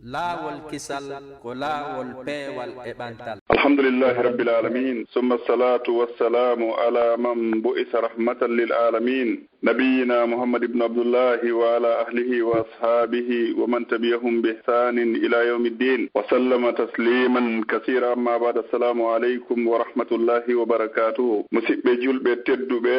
laawol kisal ko laawol peewal e ɓantal. alhamdulillahi rabbil alamin summa salatu wassalamu ala man bu'isa rahmatan lil alamin nabiyina muhammad ibn abdullahi wa ala ahlihi wa ashabihi wa man tabi'ahum bi ihsanin ila yawmiddin wa sallama tasliman kaseera. amma ba'da, assalamu alaykum wa rahmatullahi wa barakatuh. musidɓe julɓe tedduɓe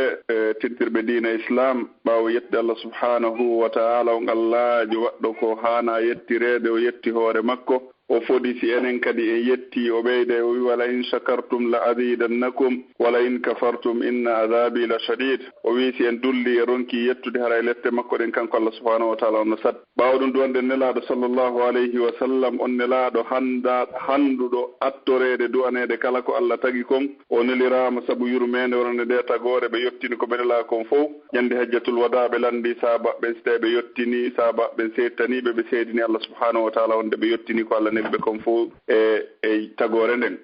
teddirɓe diina islam, ɓaawo yetde allah subhanahu wa ta'ala on allajo waɗɗo ko hana yettirede o yetti hoore makko, o fodi si enen kadi en yetti o ɓeyde o wi wala in shakartum la azidannakum wala in kafartum inna adabi la shadid. o wi si en dulli e ronki yettude haray lette makko ɗen kanko allah subhanahu wa taala onno sat. ɓawɗum ɗum wonde nelaɗo sallllahu alayhi wa sallam, on nelaɗo handuɗo attorede du'anede kala ko allah tagi kon. o nelirama saabu yurmede wonande nde tagore ɓe yettini ko ɓenela kon fof. ñande hajjatul wada ɓe landi sahabaɓe so tawi ɓe yettini sahabaɓe settaniɓe ɓe seedini allah subhanahu wa taala wonde ɓe yettini ko allah nelɓe kon fof e tagore nden.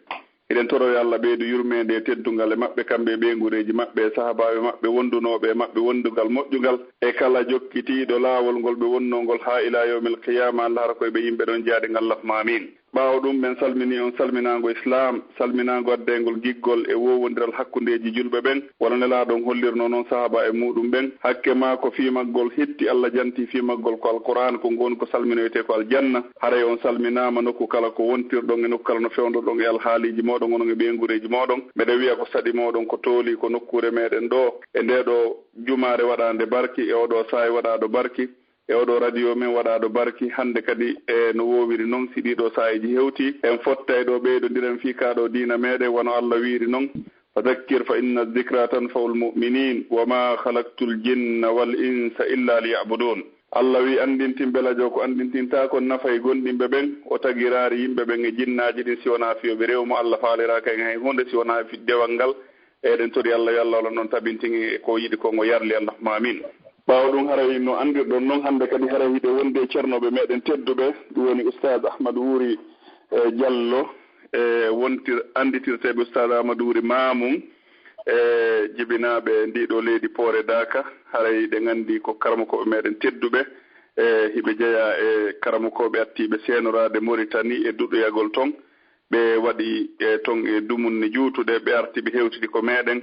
eɗen toroyo allah ɓeydu yurmede e teddugal e maɓɓe kamɓe ɓe gureji maɓɓe e sahabaɓe maɓɓe wondunoɓe e maɓɓe wondugal moƴƴugal e kala jokkitiɗo laawol ngol ɓe wonnogol ha ila yawmil qiyama. allah hara koye ɓe yimɓe ɗon jaade ngallahma amin. ɓaawo ɗum ɓen salmini on salminago islam, salminago addengol giggol e wowodiral hakkudeji julɓe ɓen. wona nelaɗon hollirno noon sahaba e muɗum ɓen hakke ma ko fimaggol hetti, allah janti fimaggol ko alquran ko goni ko salminoyte ko aljanna. haray on salminama nokku kala ko wontirɗon e nokku kala no fewdoɗon e alhaaliji moɗon onon e ɓengureji moɗon. mbeɗa wiya ko saɗi moɗon ko tooli ko nokkure meɗen ɗo e ndeɗo jumare waɗande barki, e oɗo saahi waɗaɗo barki, e oɗo radio men waɗaɗo barki. hande kadi e no wowiri noon si ɗiɗo sahiji hewti en fotta e ɗo ɓeydodiren fi kaɗo dina meɗen wono allah wiiri noon fadakkir fa inna dhikra tanfa'ul mu'minin wa ma khalaqtul jinna wal insa illa liya'budun. allah wi andintin belajo ko andintinta ko nafay gonɗimɓe ɓen o tagirari yimɓe ɓen e jinnaji ɗin si wona fiyoɓe rewmo allah faaliraka en hay hunde si wona fi dewal ngal. eɗen tori allah yo allah wala noon tabintini ko yiɗi ko ngo yarli allahumma amin. ɓaawo ɗum haray no andirɗon noon hannde kadi haray hiɗe wonde ceernoɓe meɗen tedduɓe, ɗum woni oustad ahmadou wuri diallo e anditirteɓe oustad ahmadou wuri mamum e jibinaɓe ndiɗo leydi poore daka. haray ɗe gandi ko karamokoɓe meɗen tedduɓe e hiɓe jeeya e karamokoɓe attiɓe senorade Mauritanie e duɗoyagol ton. ɓe waɗi ton e dumunni juutuɗe, ɓe arti ɓe hewtidi ko meɗen,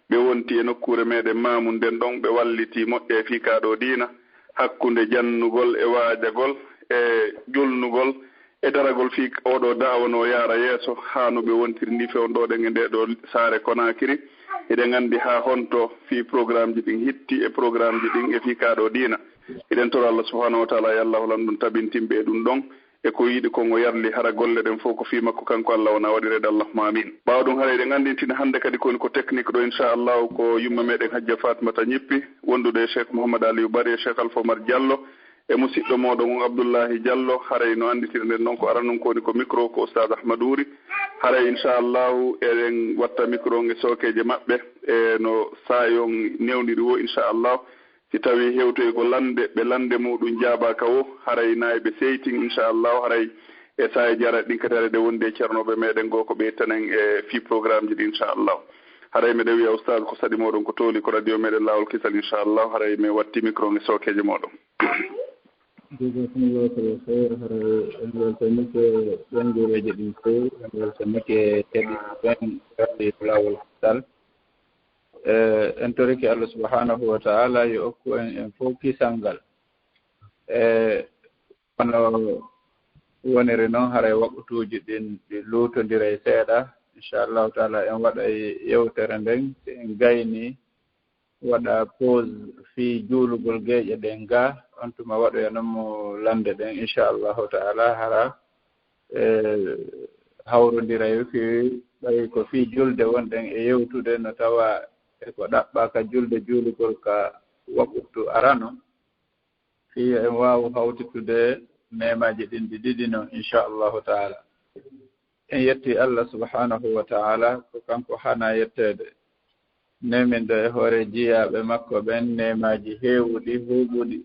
ɓe wonti e nokkure meɗen mamum nden ɗon. ɓe walliti moƴƴe fi kaɗo dina hakkude jannugol e waajagol e julnugol e daragol fi oɗo dawano yaara yeeso ha no ɓe wontiri ndi fewdoɗen e ndeɗo saare Konakiri. eɗen gandi ha honto fi programme ji ɗin hitti e programme ji ɗin e fi kaɗo dina. eɗen toro allah subhanahu wa taala yallah holan ɗum tabintimɓe e ɗum ɗon e ko yiɗi kongo yarli hara golle ɗen fof ko fi makko kanko allah wona waɗirede allahumma amin. ɓaawa ɗum haray ɗe gandintina hannde kadi koni ko technique ɗo inchallahu ko yumma meɗen hajja fatimata ñippi wondude e cheikh mouhamad aliou bari e cheikh alpha omar diallo e musidɗo moɗon on abdoullahi diallo. haray no anditirnden noon ko aran noon koni ko micro ko oustad ahmadou wuri. haray inchallahu eɗen watta micro on e sokeje maɓɓe e no saayon newdiri o inchallahu. si tawi hewtoy ko lande ɓe lande muɗum jaabaka o haray nayɓe seytin inchallahu. haray e saye jara ɗin kadi haɗe wonde ceernoɓe meɗen goo ko ɓeytanen e fi programme ji ɗi inchallahu. haray miɗa wiya oustad ko saɗi moɗon ko tooli ko radio meɗen lawol kisal inchallahu. haray mi watti micro e sokeje moɗon. jazakumullahu khayr. haray en weltanike ɓengureji ɗin fof, en weltanike teɗi ɓen gardi lawol kisal. en toriki allah subhanahu wa ta'ala yo okku en fof kisal ngal kono woniri noon haray waɓɓutuji ɗin ɗi lutodira e seeɗa. inchallahu taala en waɗa yewtere nden si en gayni waɗa pause fi juulugol geeƴe ɗen ga on tuma waɗoyanonmo lande ɗen inchallahu taala hara hawrodira yo fi ɓay ko fi julde wonɗen e yewtude no tawa e ko ɗaɓɓaka julde juulugol ka waɓɓutu arano fi en wawa hawtitude memaji ɗin ɗi ɗiɗi noon inchallahu taala. en yetti allah subhanahu wa taala ko kanko hana yettede. nemin ɗo e hoore jiyaɓe makko ɓen nemaji heewuɗi huuɓuɗi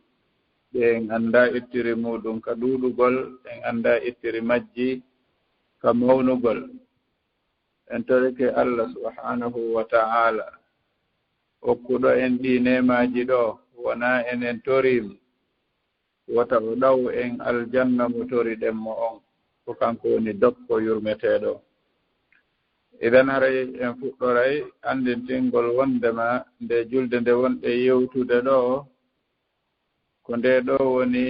ɓe en anda ittiri muɗum ka ɗuɗugol, en anda ittiri majji ka mawnugol. en torike allah subhanahu wa taala hokkuɗo en ɗi nemaji ɗo wona enen torimo, wata o ɗaw en aljanna mo toriɗen mo on ko kanko woni dokko yurmeteeɗo. Idan haray en fuɗɗoray andintingol wondema nde julde nde wonɗe yewtude ɗo ko nde ɗo woni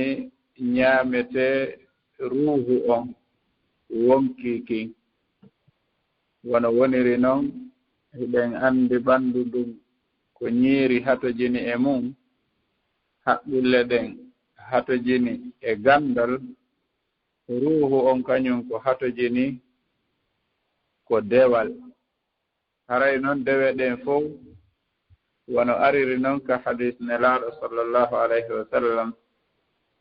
ñaamete ruuhu on wonkiki wono woniri noon hiɗen anndi ɓanndu ɗum ko ñiiri hatojini e mum haɓɓille ɗen hatojini e gandal ruuhu on kañum ko hatojini ko dewal. haray noon dewe ɗen fof wono ariri noon ka hadis nelaaɗo sallllahu alayhi wa sallam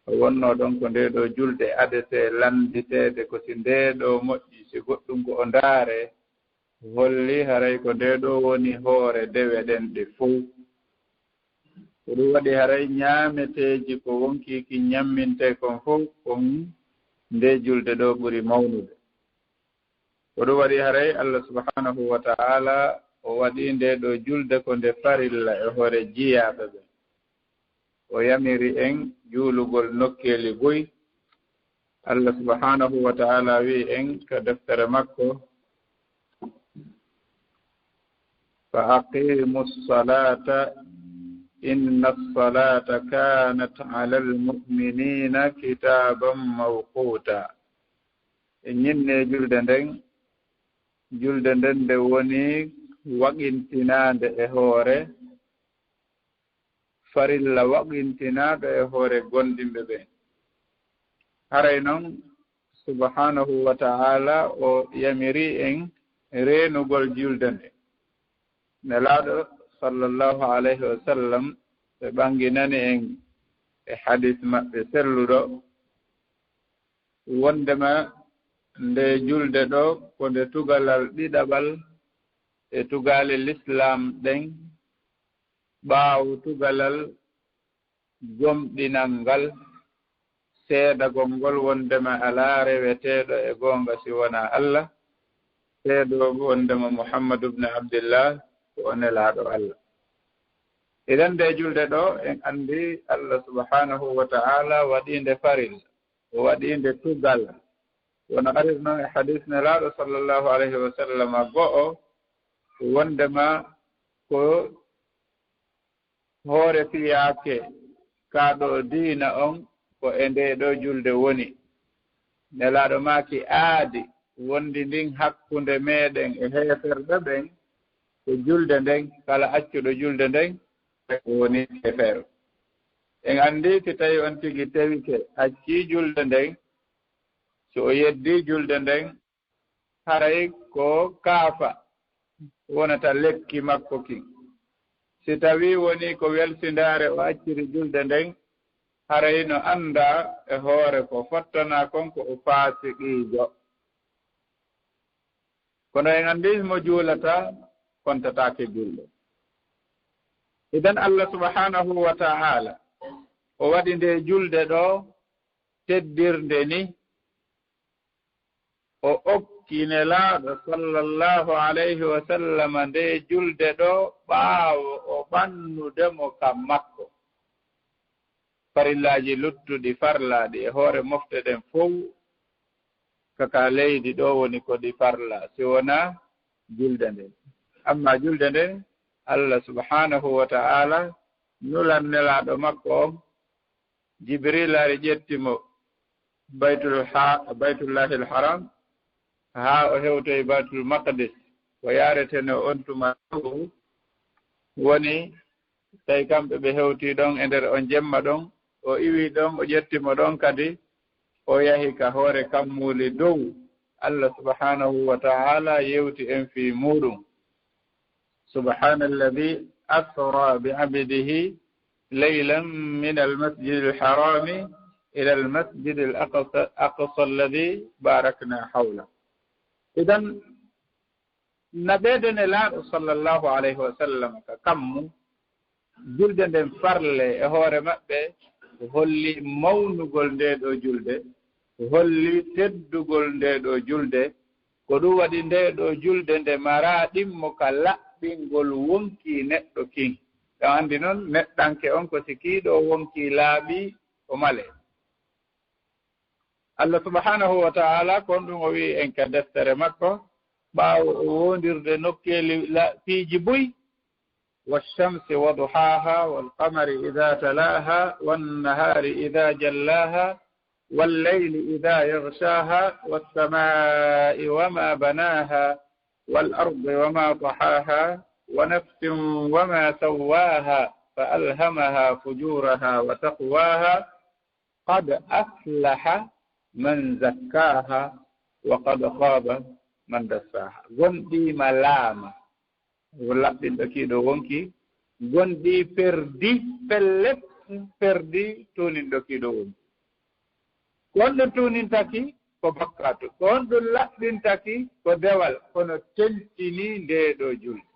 o wonno ɗon ko nde ɗo julde adete landiteede ko si nde ɗo moƴƴi si goɗɗum ko o ndaare holli haray ko nde ɗo woni hoore dewe ɗen ɗe fof. ko ɗum waɗi haray ñaameteeji ko wonkiki ñamminte kon fof kon nde julde ɗo ɓuri mawnude. ko ɗum waɗi haray Allah subhanahu wa ta'ala o waɗi nde ɗo julde ko nde farilla e hoore jiyaaɓe ɓe. o yamiri en juulugol nokkeeli boy. Allah subhanahu wa ta'ala wi en ka deftere makko fa aqimu ssalata inna ssalata kanat ala almu'minina kitaban mawquta. e ñinne julde nden nde woni waɗintinaande e hoore farilla waɗintinaaɗo e hoore gondimɓe ɓen. haray noon subhanahu wa ta'ala o yamiri en reenugol julde nde. nelaaɗo sallllahu alayhi wa sallam ɓe ɓanginani en e hadis maɓɓe selluɗo wondema nde julde ɗo ko nde tugalal ɗiɗaɓal e tugaali l'islam ɗen ɓaawo tugalal gomɗinal ngal seedagol ngol wondema alaa reweteeɗo e goonga si wona Allah seeɗo wondema Muhammadu ibne Abdillah ko o nelaaɗo Allah. idan nde julde ɗo en anndi Allah subhanahu wa ta'ala waɗiinde faril o waɗiinde tugal wono arir noon e hadis nelaaɗo sallllahu alayhi wa sallam go'o wondema ko hoore fiyaake kaaɗo diina on ko e nde ɗo julde woni. nelaaɗo maaki aadi wondi ndin hakkunde meeɗen e heeferɓe ɓen ko julde nden kala accuɗo julde nden woni hefeero. en anndi si tawi on tigi tewike accii julde nden so o yeddii julde nden haray ko kaafa wonata lekki makko kin. si tawi woni ko welsindaare o acciri julde nden haray no annda e hoore ko fottana kon ko o faasiqiijo. kono en anndi mo juulata kontataake julde. idan Allah subhanahu wa ta'ala o waɗi nde julde ɗo teddirnde ni o okki nelaaɗo sallllahu alayhi wa sallam nde julde ɗo ɓaawo o ɓannudemo kam makko. farillaaji luttuɗi farlaaɗi e hoore mofte ɗen fof kaka leydi ɗo woni ko ɗi farla si wona julde nden. amma julde nden Allah subhanahu wa ta'ala nulan nelaaɗo makko o Jibril ari ƴettimo baytullahi l-haram haa o hewtoye baytul maqdis ko yaareteno on tuma woni tawi kamɓe ɓe hewtii ɗon e nder on jemma ɗon o iwii ɗon o ƴettimo ɗon kadi o yahi ka hoore kammuuli dow. Allah subhanahu wa ta'ala yewti en fii muɗum subhana alladi asra bi abdihi leylan min almasjid alharami ila almasjid alaqsa alladi barakna hawla. idan naɓeede nelaaɗo sallllahu alayhi wa sallam ka kammu julde nden farle e hoore maɓɓe holli mawnugol nde ɗo julde holli teddugol nde ɗo julde ko ɗum waɗi nde ɗo julde nde maraa ɗimmo ka laɓɓingol wonki neɗɗo kin. ɗum anndi noon neɗɗanke on ko sikiiɗo wonki laaɓi o male Allah subhanahu wa ta'ala kon ɗum o wi en ka deftere makko ɓaawo o wondirde nokkeeli piiji boyi والشمس وضحاها والقمر إذا تلاها والنهار إذا جلاها والليل إذا يغشاها والسماء وما بناها والأرض وما طحاها ونفس وما سواها فألهمها فجورها وتقواها قد أفلح من زكاها وقد خاب من دساها غندي ملامة ولابد أكيد وونكي غندي فردي فلت فردي تونين دوكيدو وونكي kondo tunintaki ko bakkato kondo laɓɓintaki ko dewal kono tentini ndeɗo julde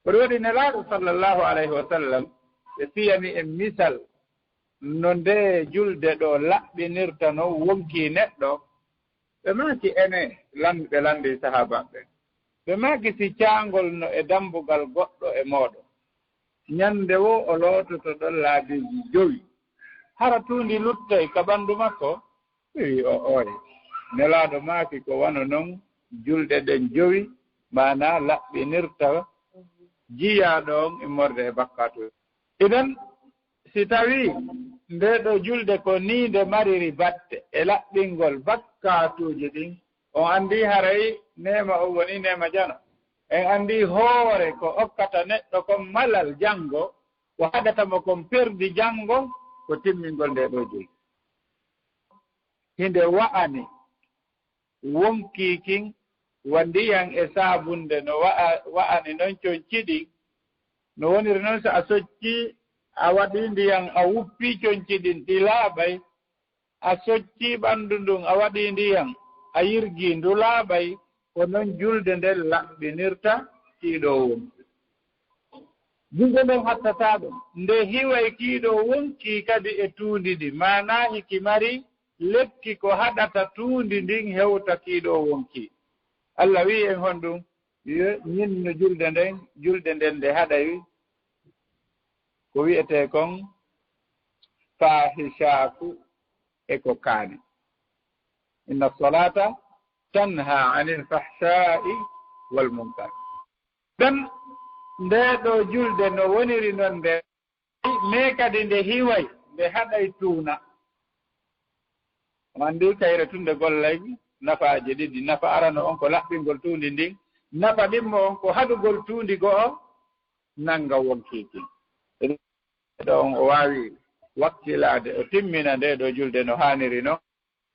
koɗo waɗi nelaaɗo sallllahu alayhi wa sallam ɓe fiyami en misal no nde julde ɗo laɓɓinirta no wonki neɗɗo ɓe maaki ene ɓe landi sahabaɓe ɓe maaki si caangol no e dambugal goɗɗo e mooɗo ñande wo o loototo ɗon laabiji 5 hara tuundi luttay ka ɓanndu makko wi o oore nelaaɗo maaki ko wano noon julɗe ɗen 5 mana laɓɓinirta jiyaaɗo on immorde e bakkatu idan si tawii ndeɗo julde ko ni nde mariri batte e laɓɓingol bakkatuuji ɗin on anndi haray neema o woni neema jano en anndi hoore ko okkata neɗɗo kon malal janngo ko haɗatamo kon perdi janngo ko timmingol nde ɗo julde hinde wa'ani wonkiikin wa ndiyan e saabunde no wa'ani noon conciɗi no woniri noon so a soccii a waɗii ndiyan a wuppii conciɗin ɗi laaɓay a soccii ɓanndu ndun a waɗii ndiyan a yirgii ndu laaɓay ko noon julde nden laɓɓinirta kiiɗo wonki julde nden hattataa ɗum nde hiway kiiɗo wonki kadi e tuundi ɗi manaa hiki mari lekki ko haɗata tuundi ndin hewta kiiɗo wonki Allah wii en honɗum ñinno julde nden nde haɗay ko wiyetee kon fahishaku e ko kaani inna salata tanha anil fahsha'i wal munkar ɗen ndeɗo julde no woniri noon nde mais kadi nde hiway nde haɗay tuuna anndi kayre tunde gollaygi nafaaji ɗiɗi nafa arano on ko laɓɓingol tuundi ndin nafa ɗimmo on ko haɗugol tuundi go'o nanga wonkiiki ɗo on o waawi wakkilaade o timmina nde ɗo julde no haaniri no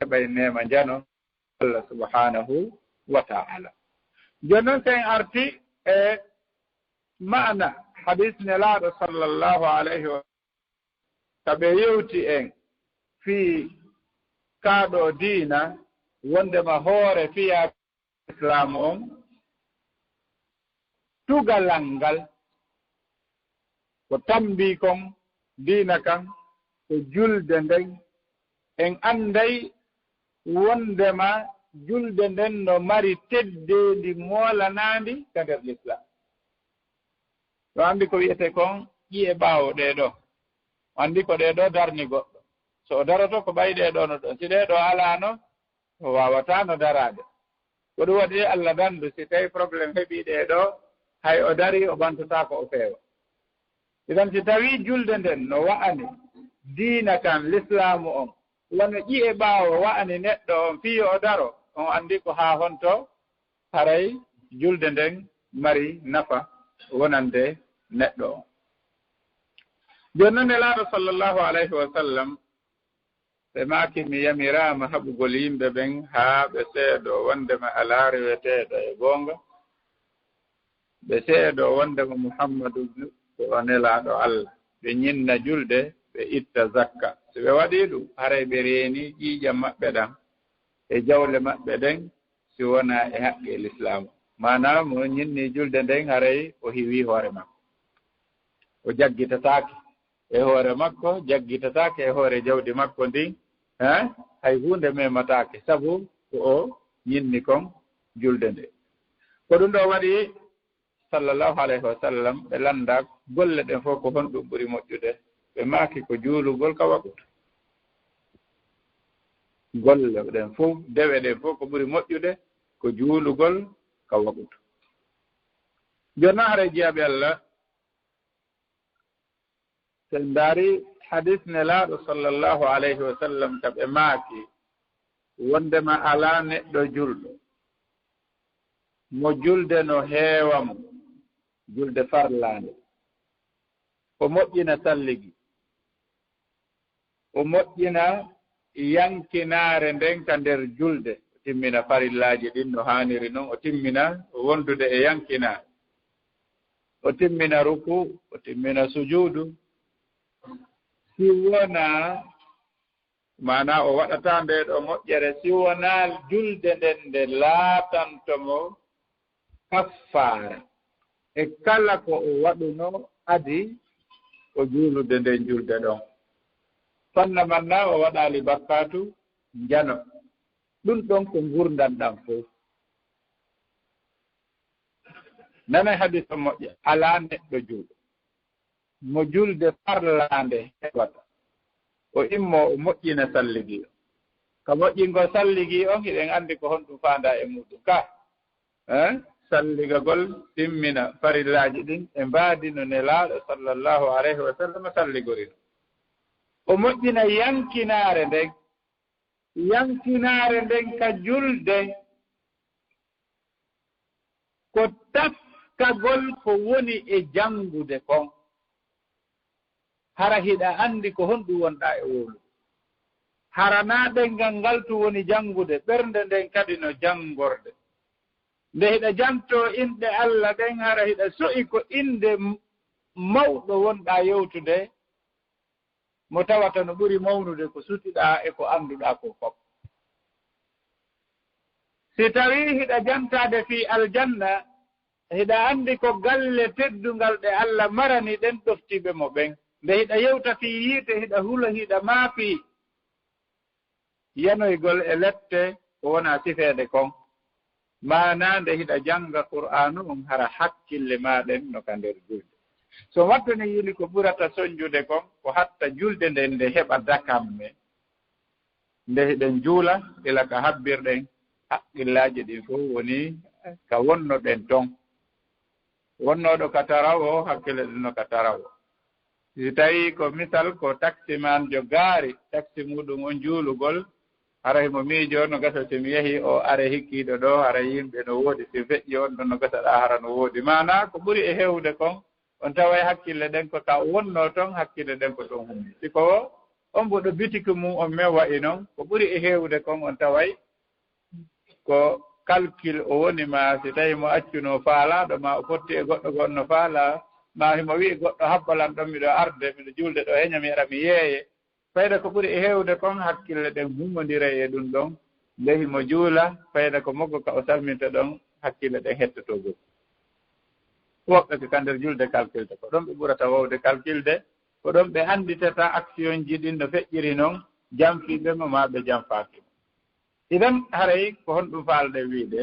heɓay neema njano Allah subhanahu wa ta'ala jooni noon sen arti e maana hadis nelaaɗo sallllahu alayhi wa taɓe yewti en fii kaaɗo diina wondema hoore fiya islamu on tugalal ngal ko tambi kon diina kan ko julde nden en anday wondema julde nden no mari teddendi moolanaandi ka nder l'islam ɗo anndi ko wiyete kon ƴiye ɓaawo ɗeeɗo anndi ko ɗeeɗo darni goɗɗo so o daroto ko ɓayi ɗeeɗo no ɗon si ɗeeɗo alaano o waawata no daraade ko ɗum waɗi Allah dandu si tawi probléme heɓii ɗeeɗo hay o darii o ɓantotaa ko o feewa idan si tawii julde nden no wa'ani diina kan l'islamu on wano ƴi'e ɓaawo wa'ani neɗɗo on fii o daro on anndi ko haa honto haray julde nden mari nafa wonande neɗɗo on jooni noon nelaaɗo sallllahu alayhi wa sallam ɓe maaki mi yamiraama haɓugol yimɓe ɓen haa ɓe seeɗo wondema alaa reweteeɗo e goonga ɓe seeɗo wondema muhammadu ko o nelaaɗo Allah ɓe ñinna julde ɓe itta zakka so ɓe waɗii ɗum haray ɓe reeni ƴiiƴam maɓɓe ɗan e jawle maɓɓe ɗen si wonaa e haqqe l'islamu manaa mo ñinnii julde nden haray o hiwii hoore makko o jaggitataake e hoore makko jaggitataake e hoore jawdi makko ndin hay huunde memataake sabu ko o ñinni kon julde nde ko ɗum ɗo waɗi sallllahu alayhi wa sallam ɓe lannda golle ɗen fof ko honɗum ɓuri moƴƴude ɓe maaki ko juulugol ka waɓuta golle ɗen fof dewe ɗen fof ko ɓuri moƴƴude ko juulugol ka waɓutu jonaare jeyaɓe Allah sen ndaari hadis nelaaɗo sallllahu alayhi wa sallam ka ɓe maaki wondema alaa neɗɗo julɗo mo julde no heewa mo julde farlaande o moƴƴina salligi o moƴƴina yankinaare nden ka nder julde o timmina farillaaji ɗin no haaniri noon o timmina wondude e yankinaare o timmina ruku o timmina sujuudu si wonaa maanaa o waɗataa nde ɗo moƴƴere si wonaa julde nden nde laatantomo kaffaara e kala ko o waɗuno adi o juulude nden julde ɗon fanna manna o waɗaali bakkatu njano ɗum ɗon ko ngurdan ɗam fof nana hadis o moƴƴa alaa neɗɗo juuɗo mo julde farlaande heɓata o immo o moƴƴina salligi o ka moƴƴingo salligi on hiɗen anndi ko honɗum faandaa e muɗum ka salligagol timmina farillaaji ɗin e mbaadi no nelaaɗo sallllahu alayhi wa sallam salligori no o moƴƴina yankinaare nden ka julde ko taskagol ko woni e janngude kon hara hiɗa anndi ko honɗum wonɗaa e wowlu haranaa ɗengal ngal tu woni janngude ɓernde nden kadi no janngorde nde hiɗa jantoo inɗe Allah ɗen hara hiɗa so'i ko innde mawɗo wonɗaa yewtude mo tawata no ɓuri mawnude ko sutiɗaa e ko annduɗaa ko fof si tawii hiɗa jantaade fii aljanna hiɗa anndi ko galle teddungal ɗe Allah marani ɗen ɗoftiɓe mo ɓen nde hiɗa yewta fii yiite hiɗa hula hiɗa maafii yanoygol e lette ko wonaa sifeede kon maanaa nde hiɗa jannga qur'anu on hara hakkille maaɗen no ka nder julde so wattu ne yili ko ɓurata soñjude kon ko hatta julde nden nde heɓa dakamme nde hiɗen juula ila ka habbirɗen haqqillaaji ɗin fof woni ka wonnoɗen ton wonnooɗo ka tarawo hakkille ɗin no ka tarawo si tawii ko misal ko taximanjo gaari taxi muɗum on juulugol haray mo miijo no gasa so mi yehii o are hikkiiɗo ɗo hara yimɓe no woodi si feƴƴi on ɗon no gasaɗaa hara no woodi maanaa ko ɓuri e heewde kon on taway hakkille ɗen ko ka wonnoo toon hakkille ɗen ko toon humni siko on mboɗo bitiki mum on men wayi noon ko ɓuri e heewde kon on taway ko calcul o woni ma si tawii mo accunoo faalaaɗo ma o fotti e goɗɗo gonno faalaa ma himo wii goɗɗo habbalan ɗon miɗo arde miɗo julde ɗo heña mi ara mi yeeye fayda ko ɓuri e heewde kon hakkille ɗen hummondira e ɗum ɗon nde himo juula fayda ko moggo ka o salminta ɗon hakkille ɗen hettotogol woɓɓe ko ka nder julde calculde ko ɗon ɓe ɓurata wowde calculde ko ɗon ɓe annditata action ji ɗin no feƴƴiri noon jamfiiɓe mo maa ɓe jamfaakimo idan haray ko honɗum faalde wiide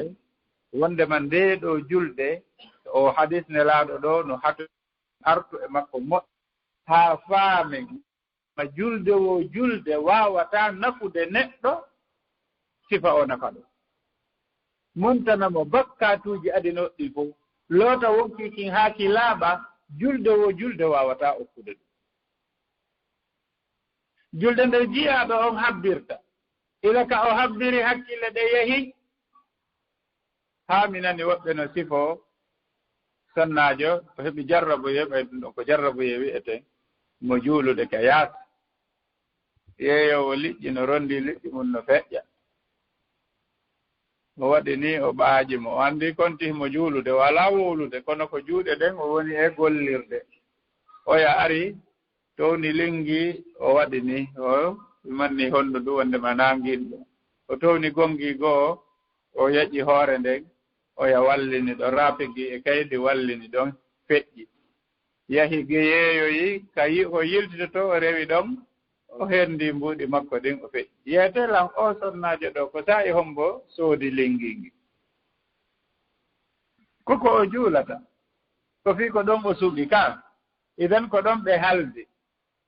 wondema nde ɗo julde o hadis nelaaɗo ɗo no hatu artu e makko moƴƴo haa faamen ma julde wo julde waawataa nafude neɗɗo sifa o nafa ɗo montanamo bakkatuuji adinoɗɗi fof loota wonkiikin haaki laaɓa julde wo julde waawataa okkude ɗum julde nde jiyaaɗo on habbirta ila ka o habbiri hakkille ɗe yehi haa mi nani woɓɓe no sifoo sonnaajo o heɓi jarrabuye ɓayɗum ɗon ko jarrabuye wi'eten mo juulude ka yaasa yeeyowo liƴƴi no rondi liƴƴi mum no feƴƴa o waɗi ni o ɓaaji mo o anndi konti mo juulude walaa wowlude kono ko juuɗe ɗen o woni e gollirde oya ari towni lingi o waɗi ni o manni honɗu ndu wondema naangin ɗum o towni gongi goo o yaƴi hoore nden oya wallini ɗon raapigi e kaydi wallini ɗon feƴƴi yahi geyeeyoyi ka ko yiltitoto o rewi ɗon o henndi mbuuɗi makko ɗin o feƴƴi yeetelan o sonnaajo ɗo ko saa e hombo soodi lingingi koko o juulata ko fii ko ɗon o suɓi ka idan ko ɗon ɓe haldi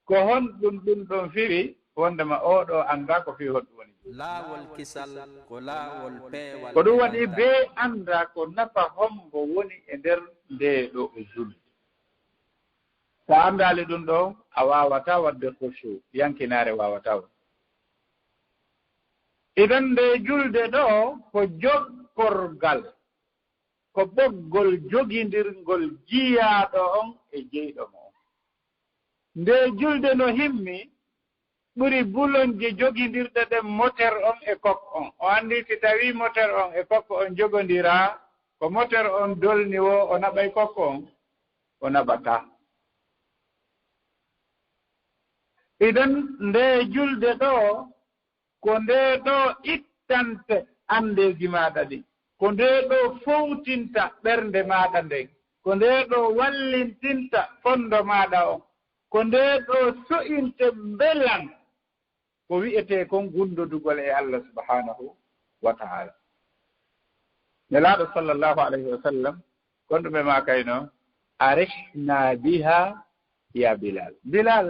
ko honɗum ɗum ɗon firi wondema oɗo annda ko fi hoɗum woni laawol kisal ko laawol peewal ko ɗum waɗi be annda ko nafa hombo woni e nder nde ɗo e julde so anndaali ɗum ɗo a waawata wadde khushu yankinaare waawata won idan nde julde ɗo ko jokkorgal ko ɓoggol jogindirgol jiyaaɗo on e jeyɗo mo on nde julde no himmi ɓuri bulonje jogindirɗe ɗen moteur on e kokko on o anndi si tawii moteur on e kokko on jogondiraa ko moteur on dolni wo o naɓay kokko on o naɓataa idan nde julde ɗo ko nde ɗo ittante andeeji maaɗa ɗi ko nde ɗo fowtinta ɓernde maaɗa nden ko nde ɗo wallintinta fondo maaɗa on ko nde ɗo so'inte mbelan ko wi'etee kon gundodugol e Allah subhanahu wa ta'ala nelaaɗo sallllahu alayhi wa sallam gonɗuɓe maa kayno arihna biha ya bilal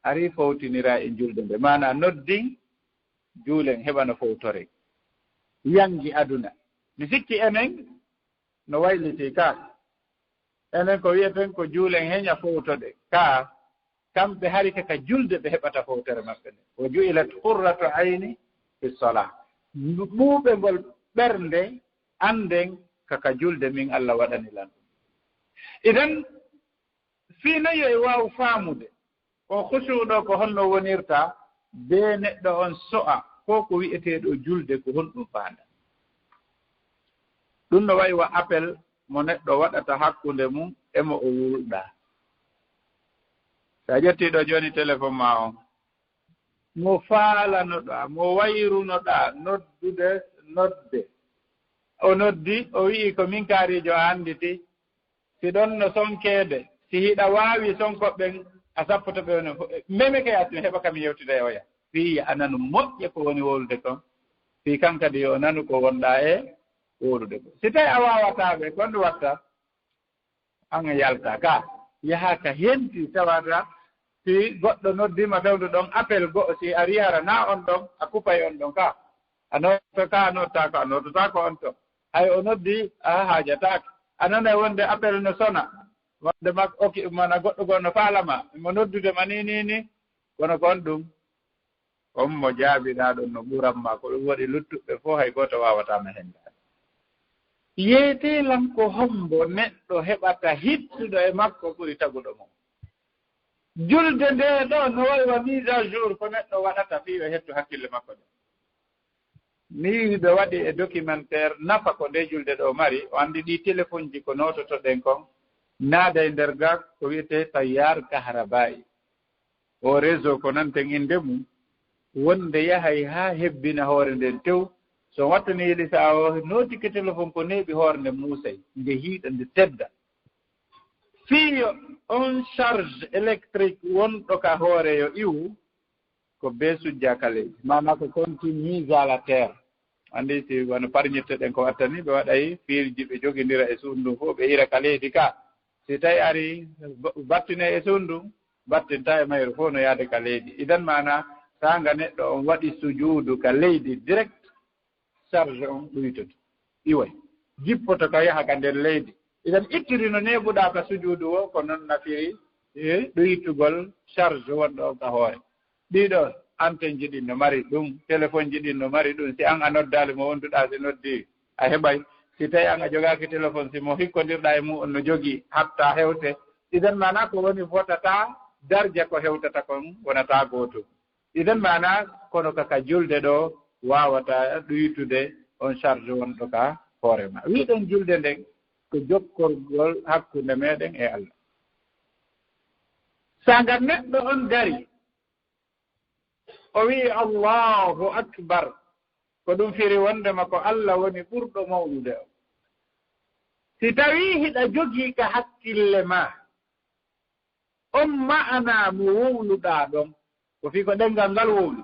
ari fowtinira e julde nde mana noddin juulen heɓano fowtore yangi aduna mi sikki enen no wayliti ka enen ko wiyeten ko juulen heña fowtode ka kamɓe hari kaka julde ɓe heɓata fowtere maɓɓe nde o ju'ilat qurratu ayni fi salah ɓuuɓe ngol ɓernde anden kaka julde min Allah waɗanilan ɗum idan fiinayo e waaw faamude ko husuuɗo ko honno wonirta be neɗɗo on so'a ko ko wi'eteeɗo julde ko honɗum faanda ɗum no wayi wa appel mo neɗɗo waɗata hakkunde mum emo o wulɗaa so a ƴettiiɗo jooni téléphone ma on mo faalanoɗaa mo wayrunoɗaa nodde o noddi o wi'i ko min kaariijo a annditi si ɗon no sonkeede si hiɗa waawi sonkoɓɓen a sappoto ɓe woni meme kay attumi heɓa kam yewtida e oya fii a nanu moƴƴe ko woni wolude kon fii kan kadi yo nanu ko wonɗaa e wolude ko si tawi a waawataaɓe kon ɗum watta an yalta ka yaha ka henti tawata si goɗɗo noddima tawde ɗon appel go'o si a riyara na on ɗon a kupay on ɗon ka a notto ka a nottako a nototako on to hay o noddi a haajatake a nana wonde appel no sona wonde mak oki mana goɗɗo gonno faalama mo noddude ma ni kono kon ɗum on mo jaabiɗa ɗon no ɓuranma ko ɗum waɗi luttuɓe fof hay goto wawatama henda yeetelan ko hombo neɗɗo heɓata hittuɗo e makko ɓuri taguɗo mum julde nde ɗo no wayi wa mise à jour ko neɗɗo waɗata fii o hettu hakkille makko ɗe ni ɓe waɗi e documentaire nafa ko nde julde ɗo mari o anndi ɗi téléphone ji ko nototoɗen kon naada e nder ga ko wiyetee tayyar kahrabayi o réseau ko nanten innde mum wonde yahay haa hebbina hoore nden tew so wattani yiɗi so a nootike téléphone ko neeɓi hoore nde muusay nde hiiɗa nde tedda fiyo on charge électrique wonɗo ka hoore yo iwu ko bee sujja kaleeji mana ko conti mise à la terre anndi si wono parñitte ɗen ko wattani ɓe waɗay fiirji ɓe jogindira e suudu fof ɓe ira ka leydi ka si tawi ari battine e suudu battinta e mayru fof no yaade ka leydi idan mana sanga neɗɗo on waɗi sujuudu ka leydi direct charge on ɗuytoto iway jippoto ka yaha ka nder leydi idan ittiri no neeɓuɗa ka sujuudu o ko noon nafiri ɗuytugol charge wonɗo ka hoore ɗiɗo antenne ji ɗin no mari ɗum téléphone ji ɗin no mari ɗum si an a noddaali mo wonduɗa si noddi a heɓay si tawi an a jogaaki téléphone si mo hikkondirɗa e mu'on no jogii hatta hewte idan mana ko woni fotata darja ko hewtata kon wonata gootum idan mana kono kaka julde ɗo wawata ɗuytude on charge wonɗo ka hoore ma wiɗen julde nden ko jokkorgol hakkunde meɗen e Allah sanga neɗɗo on dari o wii allahu akbar ko ɗum firi wondema ko Allah woni ɓurɗo mawnude o si tawi hiɗa jogii ka hakkille ma on ma'ana mo wowluɗaa ɗon ko fii ko ɗenngal ngal wowli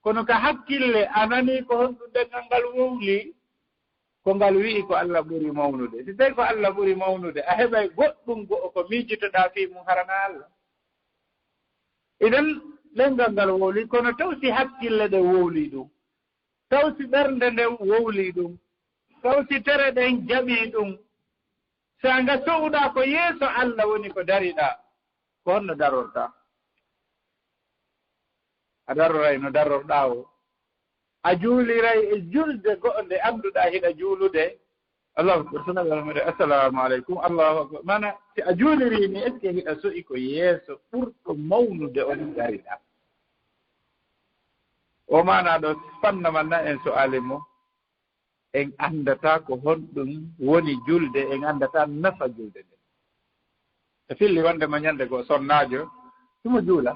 kono ka hakkille a nanii ko honɗum ɗenngal ngal wowli ko ngal wi'i ko Allah ɓuri mawnude si tawi ko Allah ɓuri mawnude a heɓay goɗɗum go'o ko miijitoɗaa fii mum harana Allah idan lengal ngal wowli kono taw si hakkille ɗe wowli ɗum taw si ɓernde nde wowli ɗum taw si tere ɗen jaɓii ɗum sa nga sohɗaa ko yeeso Allah woni ko dariɗaa ko honno darorɗaa a daroray no darorɗaa o a juuliray e julde go'onde annduɗaa hiɗa juulude allahu akbar sunnaɓe assalamu aleykum allahu akbar mana si a juuliri ni est ce que hiɗa so'i ko yeeso ɓurɗo mawnude on dariɗaa o maana ɗo fanna manna en so ali mo en anndata ko honɗum woni julde en anndata nafa julde nde e filli wonde mo ñannde goo sonnaajo sumo juula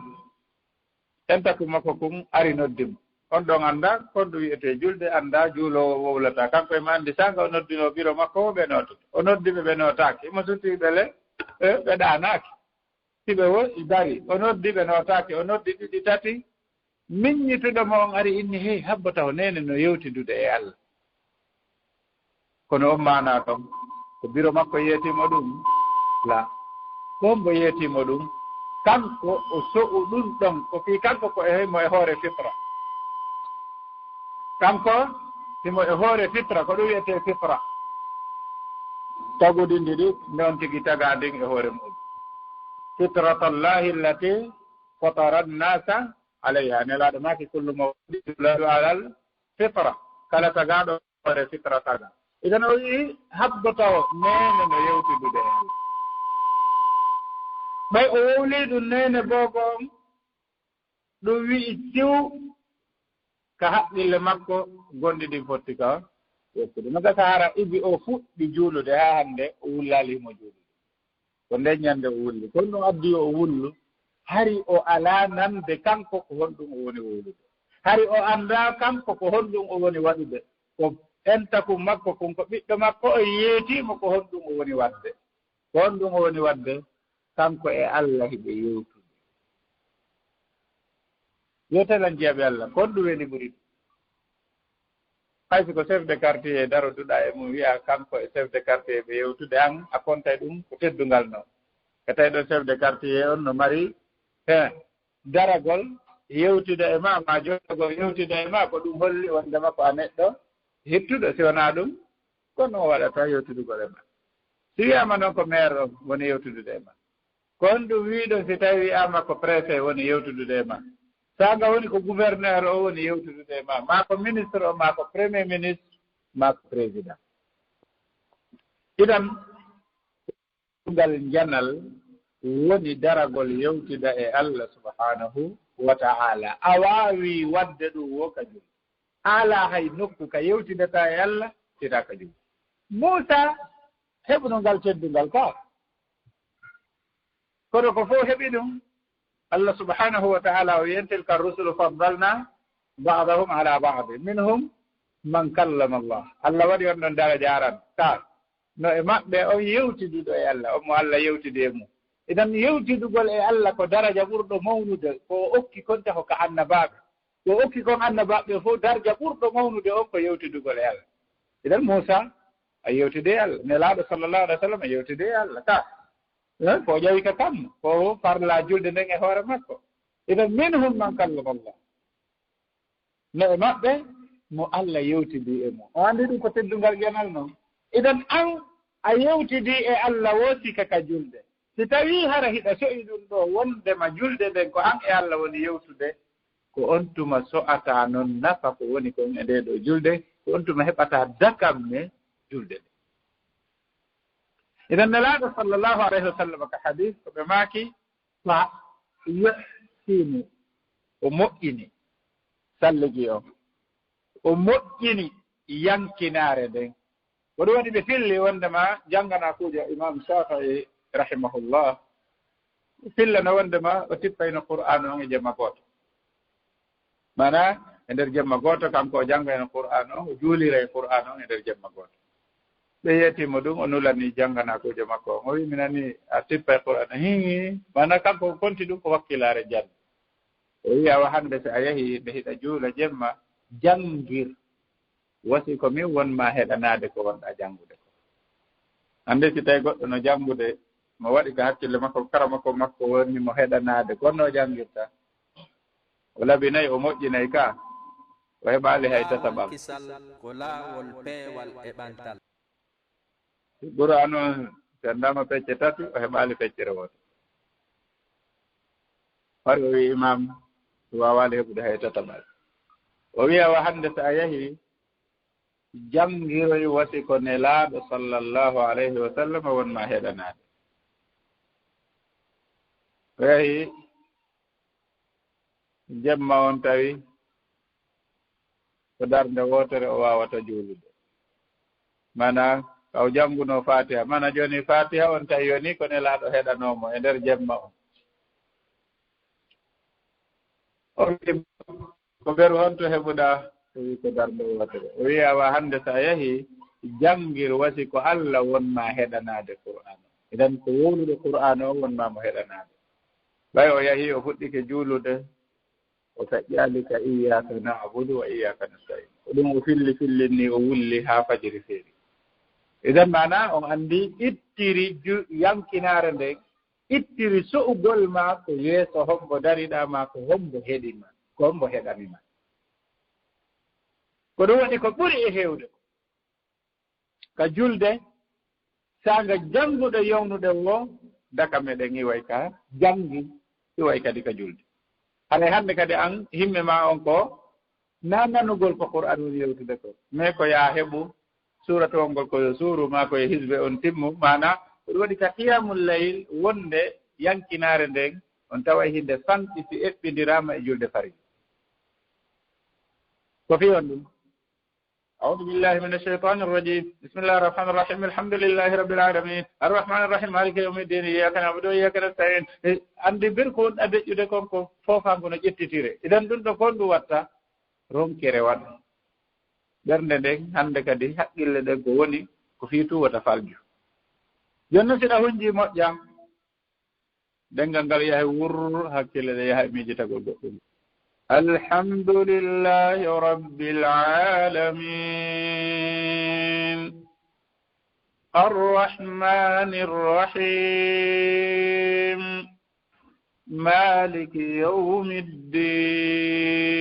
en takku makko kum ari noddimo on ɗon annda kon ɗum wiyetee julde annda juuloowo wowlata kanko e ma anndi sanga o noddinoo biro makko o ɓe noototo o noddiɓe ɓe nootaaki mo suttiiɓe le ɓe ɗaanaaki si ɓe wo dari o noddi ɓe nootaaki o noddi ɗiɗi tati miññituɗo mo on ari inni hey habbata o nene no yewtidude e Allah kono on maana ton ko biro makko yeetimo ɗum la ko mbo yeetimo ɗum kanko o so'u ɗum ɗon ko fii kanko ko mo e hoore fitra kanko simo e hoore fitra ko ɗum wiyetee fitra tagudindi ɗi noon tigi tagaa ndin e hoore muɗum fitratallahi allati fatara nnasa alayha nelaaɗo maaki kullu mawladu alal fitra kala tagaaɗo hoore fitra taga idan o wii habboto o nene no yewtidude e ɓay o wowlii ɗum nene boogon ɗum wi'i tiw ka haqqille makko gonɗi ɗin fotti ka yettude no gasa hara ibi o fuɗɗi juulude haa hannde o wullaalimo juulude ko nden ñannde o wulli kono ɗum addi o wullu hari o alaa nande kanko ko honɗum o woni wowlude hari o anndaa kanko ko honɗum o woni waɗude ko entakum makko kon ko ɓiɗɗo makko o yeetiimo ko honɗum o woni waɗde ko honɗum o woni waɗde kanko e Allah hiɓe yewtude yetelan jeyaɓe Allah kon ɗum weni ɓuri hay siko chef de quartier e daroduɗa e mum wiya kanko e chef de quartier ɓe yewtude an a kontay ɗum ko teddungal noon e tawi ɗo chef de quartier on no mari daragol yewtude e ma jotagol yewtude e ma ko ɗum holli wondema ko a neɗɗo hettuɗo si wonaa ɗum kono o waɗata yewtudugol e ma si wiyama noon ko maire o woni yewtudude e ma kon ɗum wiiɗo si tawi wiyama ko préfet woni yewtudude e ma sanga woni ko gouverneur o woni yewtudude e ma ko ministre o ma ko premier ministre ma ko président iɗan ngal janal woni daragol yewtida e Allah subhanahu wa ta'ala a waawi wadde ɗum wo ka jum ala hay nokku ka yewtidata e Allah sita ka jum Muusa heɓuno ngal teddungal ka kono ko fof heɓi ɗum Allah subhanahu wa ta'ala o yen tilka rusulu faddalna ba'dahum ala ba'd minhum man kallama Allah Allah waɗi on ɗon daraja aran ta no e maɓɓe on yewtiduɗo e Allah on mo Allah yewtidi e mum idan yewtidugol e Allah ko daraja ɓurɗo mawnude ko okki konta ko ka annabaaɓe ko okki kon annabaaɓe fof daraja ɓurɗo mawnude on ko yewtidugol e Allah idan Muusa a yewtide e Allah nelaaɗo sallallahu alaihi wa sallam a yewtide e Allah ta ko ƴawi ka kam ko farla julde nden e hoore makko idan minhum man kallama Allah no e maɓɓe mo Allah yewtidi e mum o anndi ɗum ko teddungal janal noon idan an a yewtidi e Allah woosika ka julde si tawii hara hiɗa so'i ɗum ɗo wondema julde nden ko an e Allah woni yewtude ko on tuma so'ata noon nafa ko woni kon e nde ɗo julde ko on tuma heɓata dakamme julde ɗe idan nelaaɗo sallllahu alayhi wa sallam ka hadis ko ɓe maaki fa yohtini o moƴƴini salligi o moƴƴini yankinaare nden ko ɗum waɗi ɓe filli wondema janngana kuuja imam Shafii rahimahullah fillano wondema o tippayno qur'an on e jemma gooto mana e ndeer jemma gooto kanko o janngayno qur'an on o juulira e qur'an on e ndeer jemma gooto ɓe yettimo ɗum o nulani janngana kuuja makko on o wi mi nani a tippa e qur'an hi mana kanko konti ɗum ko wakkilaare jannde o wi awa hannde so a yehi ɓe hiɗa juula jemma janngir wasi ko min wonma heɗanaade ko wonɗa janngude ko hannde si tawi goɗɗo no janngude mo waɗi ko hakkille makko kara makko wonni mo heɗanaade gonno janngirta o labinayi o moƴƴinayi ka o heɓaali hay tataɓam kisal ko laawol peewal e ɓantal Qur'an o sendama pecce tati o heɓaali feccere woto har o wi imam wawaali heɓude hay tataɓal o wiya wa hannde so a yahii janngiroy wasi ko nelaaɗo sallllahu alayhi wa sallam wonma heɗanaade o yahii jemma on tawi ko darnde wootere o waawata juulude mana kaw jannguno fatiha mana jooni fatiha on tawi yoni ko nelaaɗo heɗanoomo e ndeer jemma on o wi ko ɓeru honto heɓuɗaa o wi ko darnde wootere o wiyawa hannde so a yahii janngir wasi ko Allah wonma heɗanaade Qur'an o idan ko wowlude Qur'an o wonma mo heɗanaade ɓay o yahii o fuɗɗike juulude o feƴƴaali ka iyyaka na'budu wa iyyaka nasta'in ko ɗum o fillinni o wulli haa fajiri feeri idan mana on anndi ittiri yankinaare nden ittiri so'ugol ma ko yeeso hombo dariɗaa ma ko hombo heɗima ko hombo heɗanima ko ɗum waɗi ko ɓuri e heewde ka julde saanga jannguɗo yownuɗe wo daka meɗen iway ka janngi iway kadi ka julde haɗa hannde kadi an himme ma on ko nananugol ko Qur'an woni yewtude ko mais ko yaa heɓu suratowol ngol koyo suuru ma koye hisbe on timmu mana ko ɗum waɗi ka qiyamul layl wonde yankinaare nden on tawa hinde fanɗiti eɓɓindirama e julde fari ko fi on ɗum أعوذ بالله من الشيطان الرجيم بسم الله الرحمن الرحيم الحمد لله رب العالمين الرحمن الرحيم مالك يوم الدين إياك نعبد وإياك نستعين andi bir ko woni adeƴƴude kon ko fofango no ƴettitire idan ɗum ɗo kon ɗum watta ronkere waɗa ɓernde nden hannde kadi haqqille ɗen ko woni ko fii tuwata falju jonno siɗa hunji moƴƴa ɗengal ngal yahay wurr hakkille ɗe yaha miijitagol goɗɗum الحمد لله رب العالمين الرحمن الرحيم مالك يوم الدين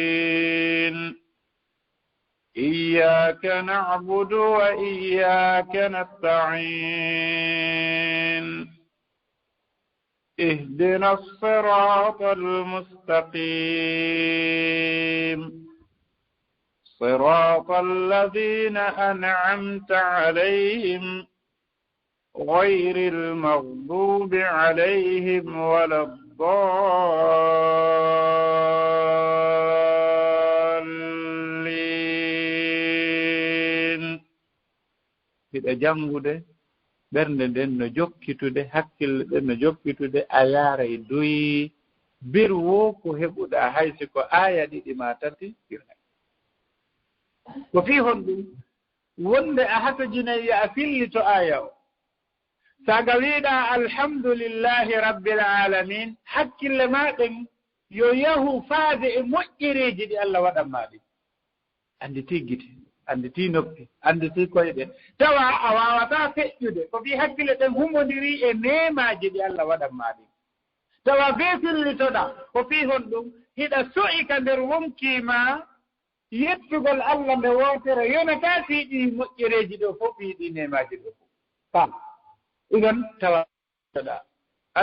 إياك نعبد وإياك نستعين اهدنا الصراط المستقيم صراط الذين أنعمت عليهم غير المغضوب عليهم ولا الضالين إذا جنبه ɓernde nden no jokkitude hakkille ɗen no jokkitude a yaara e doyi bir wo ko heɓuɗaa haysi ko aya ɗiɗi ma tati irhay ko fii hon ɗum wonde a hatojinayi a fillito aya o saga wiiɗaa alhamdulillahi rabbil alamin hakkille maɗen yo yahu faade e moƴƴereeji ɗi Allah waɗanma ɗi anditii gite anditii noppi anditii koyɗe tawa a waawataa feƴƴude ko fii hakkille ɗen humondiri e neemaaji ɗi Allah waɗanma ɗi tawa bee fillitoɗaa ko fii hon ɗum hiɗa so'ika nder wonkiima yettugol Allah nde wootere yonataa fii ɗi moƴƴereeji ɗo fof fii ɗi neemaaji ɗo fof pam igon tawa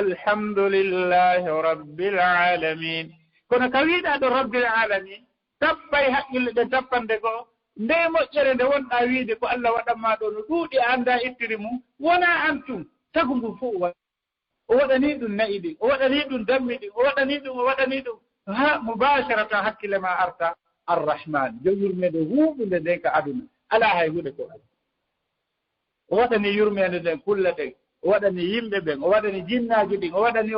alhamdulillahi rabbil alamin kono ka wiiɗaa ɗo rabbil alamin tappay haqqille ɗe tappande goo nde moƴƴere nde wonɗaa wiide ko Allah waɗanmaa ɗo no ɗuuɗi a anndaa ittiri mum wonaa antum tagu ngu fof o waɗanii ɗum nayi ɗin o waɗanii ɗum dammi ɗin o waɗanii ɗum ha mubasharatan hakkille ma arta arrahman jo yurmeede huuɓunde nden ka aduna alaa hay huɗe ko ala o waɗanii yurmeende nden kulle ɗen o waɗanii yimɓe ɓen o waɗanii jinnaaji ɗin o waɗanii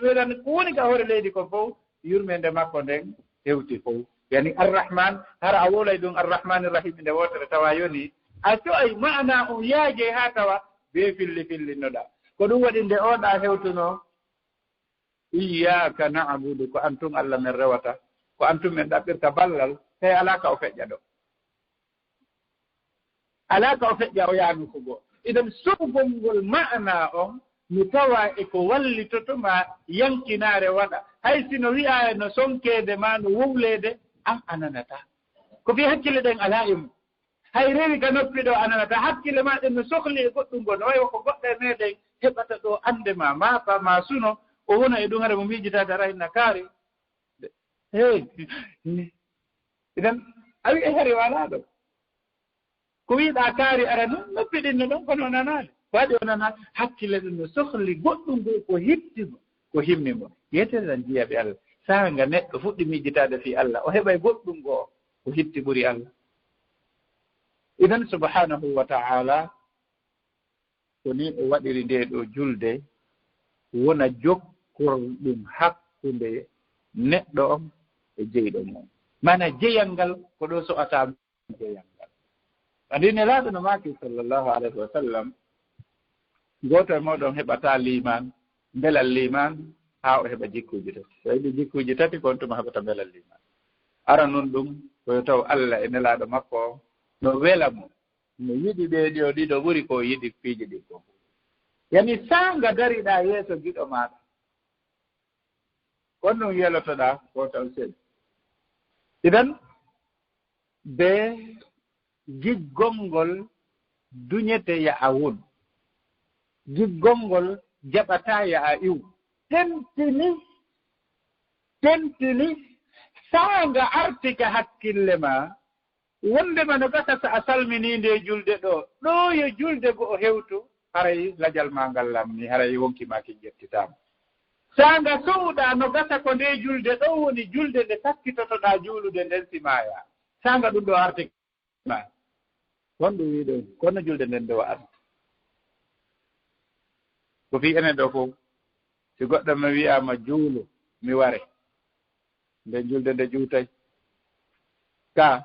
weɗani ko woni ka hoore leydi ko fof yurmeende makko nden hewti fof yani arrahman hara a wolay ɗum arrahmani rahim nde wootere tawa yoni a so'ay maana on yaaje haa tawa bee fillinnoɗaa ko ɗum waɗi nde oɗaa hewtuno iyyaka na'budu ko antum Allah men rewata ko antum men ɗaɓɓirta ballal tawi alaa ka o feƴƴa ɗo alaa ka o feƴƴa o yaanu ko goo idan soɓugol ngol maana on mi tawa e ko wallitotoma yankinaare waɗa hay sino wi'a no sonkeede ma no wowleede an ananata ko fi hakkille ɗen alaa e mum hay rewi ka noppi ɗo ananata hakkille ma ɗen no sohli e goɗɗum ngo no wayi ko goɗɗo e meeɗen heɓata ɗo annde ma maafa ma suno o wona e ɗum hare mo miijitaade ara hinna kaari hey idan a wi e hare walaa ɗo ko wiiɗaa kaari ara noon noppi ɗin no ɗon kono nanaade waɗi o nana hakkille ɗum no sohli goɗɗum ngo ko hittimo ko himmi mo yetere tan jiyaɓe Allah sanga neɗɗo fuɗɗi miijitaade fii Allah o heɓay goɗɗum ngoo ko hitti ɓuri Allah idan subhanahu wa ta'ala ko ni o waɗiri nde ɗo julde wona jokkorɗum hakkunde neɗɗo on e jeyɗo mum mana jeyal ngal ko ɗo so'ata jeyal ngal andi nelaaɗo no maaki sallllahu alayhi wa sallam gooto e moɗon heɓata liman mbelal liman haa o heɓa jikkuuji tati so yiɗi jikkuuji tati kon tuma heɓata mbelal liman ara noon ɗum koyo taw Allah e nelaaɗo makko no wela mo no yiɗi ɓeeɗi o ɗiɗo ɓuri ko yiɗi piiji ɗi ko yani sanga dariɗaa yeeso giɗo maaɗa kon ɗum yelotoɗaa ko taw seeɗi idan be giggolngol duñete ya a won giggolngol jaɓataa ya a iw tentini sanga artika hakkille ma wondema no gasa so a salmininde julde ɗo yo julde go o hewtu haray lajal ma ngal lamni haray wonki ma ki jettitama sanga sowɗa no gasa ko nde julde ɗo woni julde nde sakkitotoɗa juulude nden simaya sanga ɗum ɗo artikma kon ɗum wiɗo kono julde nden nde wa arti ko fi enen ɗo fof si goɗɗo mi wiyama juulu mi ware nde julde nde juutay ka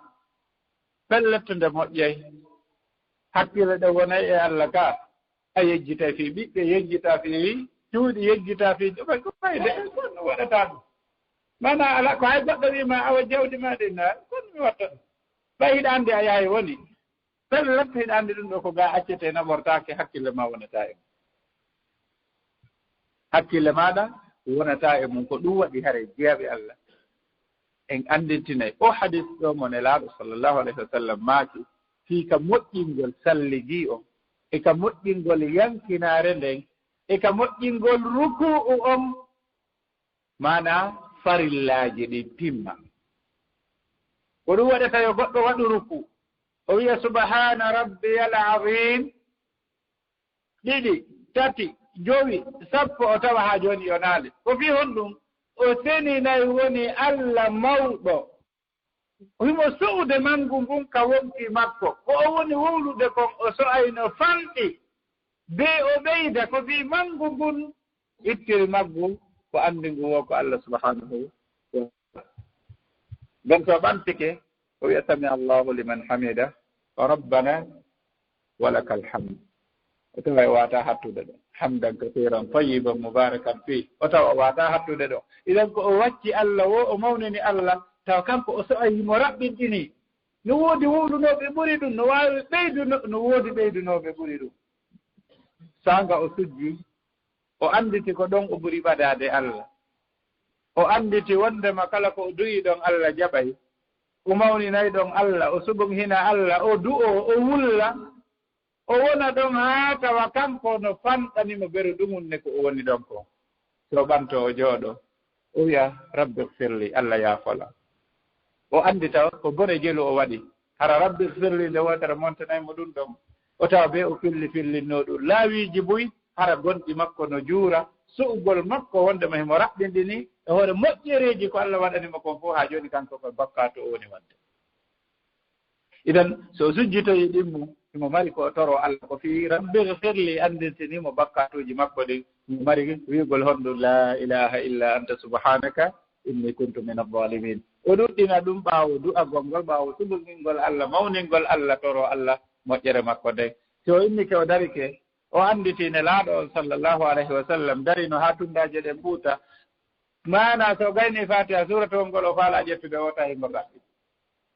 pelletto nde moƴƴay hakkille ɗe wonay e Allah ka a yejjitay fii ɓiɓɓe yejjita fii cuuɗi yejjita fii ɗuɓay ko fayde kono waɗata ɗum mana ala ko hay goɗɗo wima awa jawdi ma ɗi na kono mi watta ɗum ɓay hiɗande a yahay woni pelletto hiɗande ɗum ɗo ko ga accete naɓortake hakkille ma wonata e mum hakkille maɗa wonata e mum ko ɗum waɗi hare jeyaɓe Allah en andintinay o hadis ɗo mo nelaaɗo sallllahu alayhi wa sallam maaki fii ka moƴƴingol salligi on e ka moƴƴingol yankinaare nden e ka moƴƴingol ruku'u on mana farillaaji ɗi timma ko ɗum waɗata yo goɗɗo waɗu ruku o wiya subhana rabbiyal azim ɗiɗi tati jowi sappo o tawa haa jooni yo naale ko fii hon ɗum o seninayi woni Allah mawɗo himo so'ude manngu ngun ka wonki makko ko o woni wowlude kon o so'ayno fanɗi be o ɓeyda ko fii manngu ngun ittiri maggu ko anndi ngu wo ko Allah subhanahu wa taala donc so ɓantike o wiya sami allahu liman hamida rabbana walaka alhamd o tawa wata hattude ɗo hamdan kasiran tayiban mubarakan fi o tawa wata hattude ɗo idan ko o wacci Allah wo o mawnini Allah taw kanko o so'ayimo raɓɓinɗini no woodi wowlunoɓe ɓuri ɗum no wawi no woodi ɓeydunoɓe ɓuri ɗum sanga o sujji o anditi ko ɗon o ɓuri ɓadade Allah o anditi wondema kala ko o duyi ɗon Allah jaɓay o mawninayi ɗon Allah o suɓum hina Allah o du'o o wulla o wona ɗon haa tawa kanko no fanɗanimo ɓeru ɗumun ne ko o woni ɗon ko so ɓanto o jooɗo o wiya rabbi firli Allah yaafola o anndi tawa ko bone jelu o waɗi hara rabbi firli nde wotere montanaymo ɗum ɗon o tawa be o fillinno ɗum laawiiji boyi hara gonɗi makko no juura su'ugol makko wondema himo raɓɓinɗini e hoore moƴƴereeji ko Allah waɗanimo kon fof haa jooni kanko ko bakkato o woni wadde idan so sujjitoyi ɗimmu imo mari ko toro Allah ko fii rabbi firli andintinimo bakkatuji makko ɗi imo mari wiigol honɗum la ilaha illa anta subhanaka inni kuntu min adh-dhalimin o ɗuɗɗina ɗum ɓaawo du'agol ngol ɓaawo suɓugingol Allah mawningol Allah toro Allah moƴƴere makko nde so innike o darike o anditine laaɗo on sallllahu alayhi wa sallam darino haa tundaje ɗen ɓuuta mana so gayni fatiha suratol ngol o faala ƴettude o tawi ngo gaɓɓi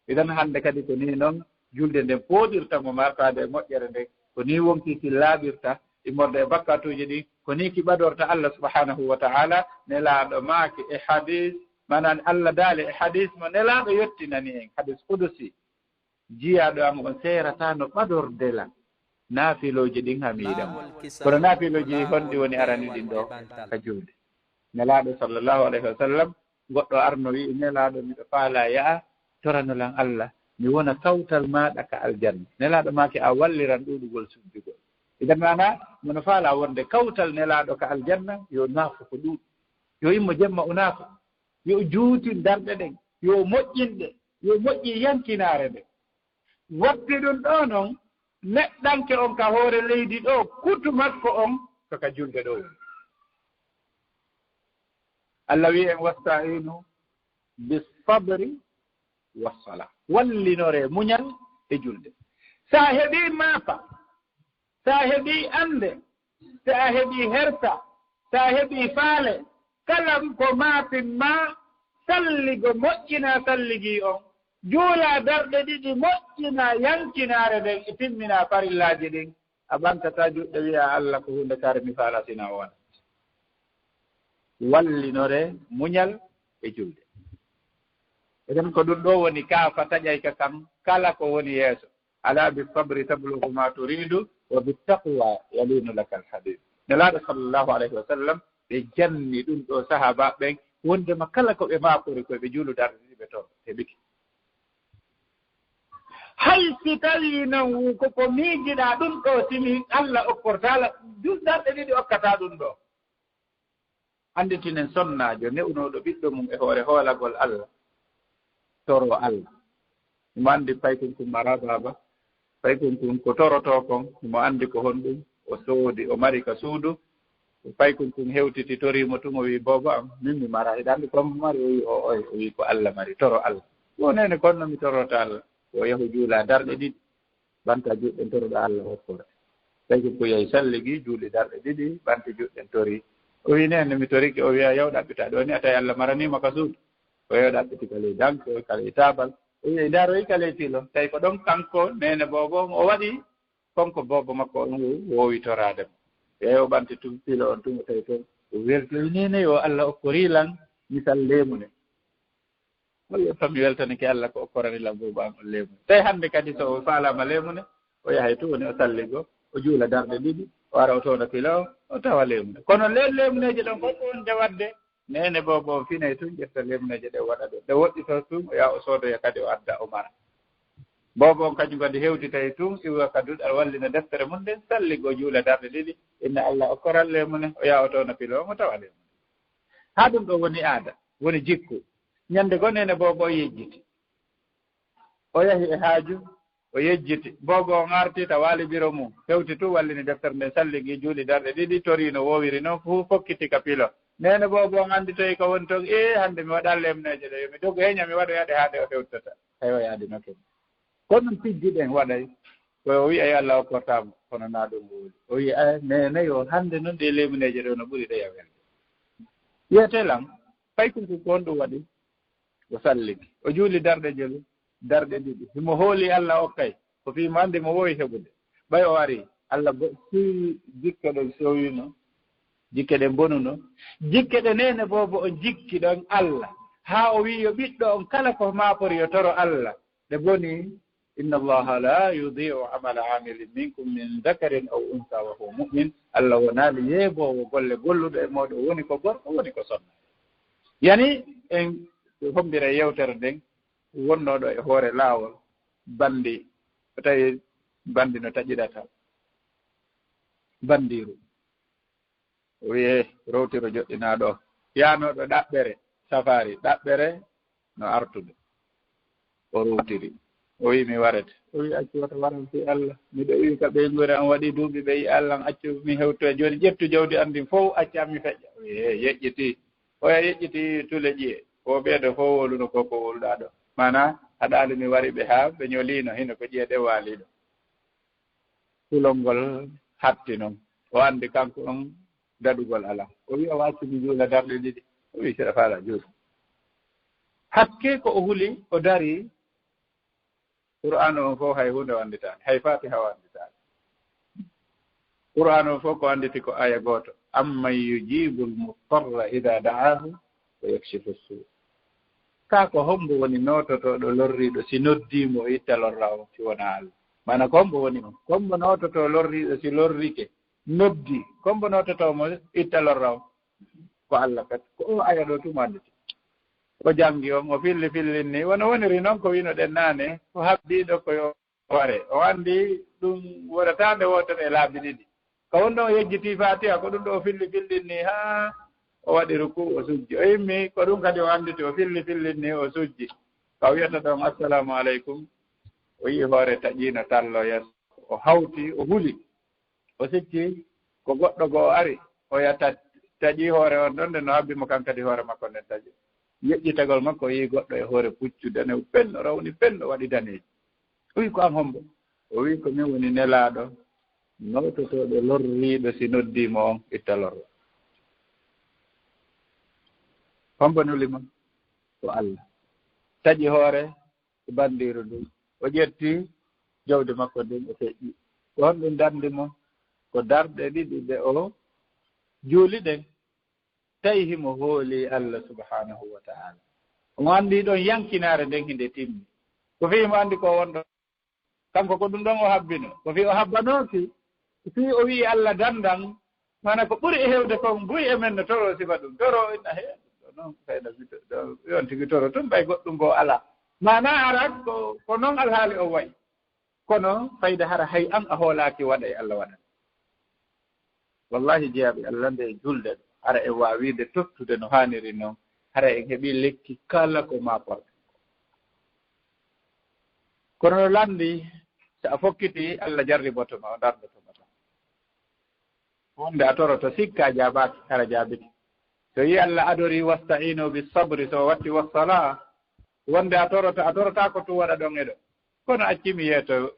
idan hannde kadi ko ni noon julde nden pooɗirta mo martade e moƴƴere nde ko ni wonkiki laaɓirta immorde e bakkatuji ɗi ko ni ki ɓadorta Allah subhanahu wa ta'ala nelaaɗo maaki e hadis manan Allah daali e hadis mo nelaaɗo yettinani en hadis kudusi jiyaaɗo am on seerata no ɓadordela naafilooji ɗin ha miiɗam kono naafilooji honɗi woni arani ɗin ɗo ka juulde nelaaɗo sallllahu alayhi wa sallam goɗɗo arno wi nelaaɗo miɗo faala yaha toranolan Allah mi wona kawtal maɗa ka aljanna nelaaɗo maake a walliran ɗuɗugol suddugol idan mana mono faala wonde kawtal nelaaɗo ka aljanna yo naafo ko ɗuuɗi yo immo jemma o naafo yo juutin darɗe ɗen yo moƴƴinɗe yo moƴƴi yankinaare nde watte ɗum ɗo noon neɗɗanke on ka hoore leydi ɗo kutu makko on koka julde ɗo woni Allah wi en wasta'inu bisabri wassala wallinore muñal e julde sa heɓi maafa sa heɓi ande sa heɓi herta sa heɓi faale kala ko maafin ma salligo moƴƴina salligi on juula darɗe ɗiɗi moƴƴina yankinaare nden e timmina farillaaji ɗin a ɓantata juɗɗe wiya Allah ko hunde kare mi faala sina wona wallinore muñal e julde eɗen ko ɗum ɗo woni kaafa taƴayka kam kala ko woni yeeso ala bisabri tablugu ma turidu wa bittaqwa yalinu laka alhadid nelaaɗo sallllahu alayhi wa sallam ɓe janni ɗum ɗo sahaba ɓen wondema kala ko ɓe maakori koye ɓe juulu darɗe ɗiɗi ɓe toon heɓiki hay si tawi noon koko miijiɗa ɗum ɗo simi Allah okkortala darɗe ɗiɗi okkata ɗum ɗo anditinen sonnaajo newnoɗo ɓiɗɗo mum e hoore hoolagol Allah toro Allah mo anndi paykon kum mara baba paykon kum ko toroto kon mo anndi ko honɗum o soodi o mari ka suudu paykon kum hewtiti torimo tun o wi bobo am min mi mara hiɗa anndi kon mari o wi o wi ko Allah mari toro Allah wonene konno mi torota Allah o yahu juula darɗe ɗiɗi ɓanta juɗɗen toroɗo Allah hokkore paykon ko yehi salligi juuli darɗe ɗiɗi ɓante juɗɗen tori o wi nene mi toriki o wiya yaw ɗaɓɓita ɗo ni a tawi Allah maranima ka suudu o yaw ɗaɓɓiti kale danke kale tabal o wiya ndaroyi kale tilo tawi ko ɗon kanko nene bobo o waɗi konko bobo makko on wowi torade mo yeyo ɓante tum tilo on tuma tawi toon o welti nene yo Allah okkorilan misal lemune oyo fami weltanike Allah ko okkoranilan bobo an on lemune tawi hannde kadi so o faalama lemune o yahay to woni o salligo o juula darɗe ɗiɗi o ara o towna pila o tawa lemune kono lemuneje ɗon fof wonde wadde nene bobo finay tun ƴetta lemuneje ɗe waɗa ɗo nde woɗɗito tun o yaha o soodoya kadi o adda o mara bobo on kañum kadi hewtitay tun iwa ka duɗal wallina deftere mum nden salligo juula darɗe ɗiɗi inna Allah o koral lemune o yaha o towna pila o mo tawa lemune ha ɗum ɗo woni aada woni jikku ñande goo nene bobo o yejjiti o yahi e haaju o yejjiti bobo on arti ta waali biro mum hewti tu wallini deftere nde salligi juuli darɗe ɗiɗi torino wowiri noon fu fokkiti ka pilo nene bobo on anndi toyi ko woni toon hannde mi waɗa lemneje ɗo yomi dogo heña mi waɗoyaɗe haade o hewtata tawi o yaadino ken kono ɗum pijjiɗen waɗay ko o wiya yo Allah okkortamo kono na ɗum wooli o wiya nene yo hannde noon ɗe lemuneje ɗo no ɓuri ɗeya welde wiyetelam paykunku ko on ɗum waɗi o salligi o juuli darɗe jelu darɗe ɗiɗi himo hooli Allah okkay ko fimo hannde mo wowi heɓude ɓay o ari Allah si jikke ɗe sowino jikke ɗe bonuno jikke ɗe nene bobo o jikki ɗon Allah haa o wi yo ɓiɗɗo on kala ko maapori yo toro Allah ɗe boni inna allaha la yudiu amala amilin minkum min dakarin aw unsa wa huwa mu'min Allah wonaali yeebowo golle golluɗo e moɗo woni ko gorko woni ko sonna yani en hombira yewtere nden wonnoɗo e hoore laawol bandi so tawi bandi no taƴiɗata bandiru o wiye rowtiro joɗɗinaɗo yaanoɗo ɗaɓɓere safari ɗaɓɓere no artude o rowtiri o wi mi warete o wi accu wata waran fi Allah miɗo wi ka ɓeygure an waɗi duuɓi ɓe yi Allah accu mi hewto e jooni ƴettu jawdi anndi fof acca an mi feƴƴa o wi yeƴƴiti oya yeƴƴiti tule ƴiye ko ɓeeɗo fof woluno koko woluɗa ɗo mana haɗaali mi wari ɓe haa ɓe ñoliino hino ko ƴiye ɗe waaliɗo kulol ngol hatti noon o anndi kanko on daɗugol ala o wi o waccimi juula darɗe ɗiɗi o wi seɗa faala juuta hakke ko o huli o dari qur'an on fof hay hunde wanditaani hay fatiha wanditaani qur'an on fof ko anditi ko aya gooto amman yujibu almutarra ida da'ahu wa yakshifu su ka ko hombo woni nototoɗo lorriɗo si noddimo o itta lorra o si wona Allah mana kombo woni on kombo nototo lorriɗo si lorrike noddi kombo nototomo itta lorra o ko Allah kat ko o aya ɗo tumandete o jangi on o fillin ni wono woniri noon ko wino ɗen naane ko habdiɗo koyo ware o anndi ɗum wodatande wotere laabi ɗiɗi ko won ɗon o yejjiti fatiha ko ɗum ɗo o fillin ni ha o waɗi ruku o sujji o yimmi ko ɗum kadi o annditi o fillin ni o sujji ka wiyata ɗon assalamu aleykum o yii hoore taƴiino tallo yes o hawti o huli o sicci ko goɗɗo goo ari o yatta taƴii hoore on ɗon nde no habbimo kankadi hoore makko nden taƴi yeƴƴitagol makko o yii goɗɗo e hoore puccude ne penno rawni penno waɗi daneeji o wi ko am hombo o wi ko min woni nelaaɗo nowtotoɗo lorriiɗo si noddiimo on itta lorro hombo nulima ko Allah taƴi hoore e banndiiru ndun o ƴetti jawdi makko ndin o feƴƴi ko honɗum darndi mo ko darɗe ɗiɗi ɗe o juuli ɗen tawi himo hooli Allah subhanahu wa ta'ala omo anndi ɗon yankinaare nden hinde timmi ko fii mo anndi ko wonɗo kanko ko ɗum ɗon o habbino ko fii o habbanooki fii o wii Allah dandan mana ko ɓuri e heewde kon buy e men no toro sifa ɗum toro inna hee noon fayda yon tigi toro tum ɓay goɗɗum goo alaa mana arat ko noon alhaali o wayi kono fayda hara hay an a hoolaaki waɗa e Allah waɗa wallahi jeyaaɓe Allah nde julde ɗo hara en waawiide tottude no haaniri noon hara en heɓii lekki kala ko maaporɗe kono no lanndi so a fokkiti Allah jarribotoma o darnotoma tan wonde a toroto sikka jaabaaki hara jaabiti so yi Allah adori wasta'inu bisabri so watti wassala wonde a torota ko tu waɗa ɗon e ɗo kono accimi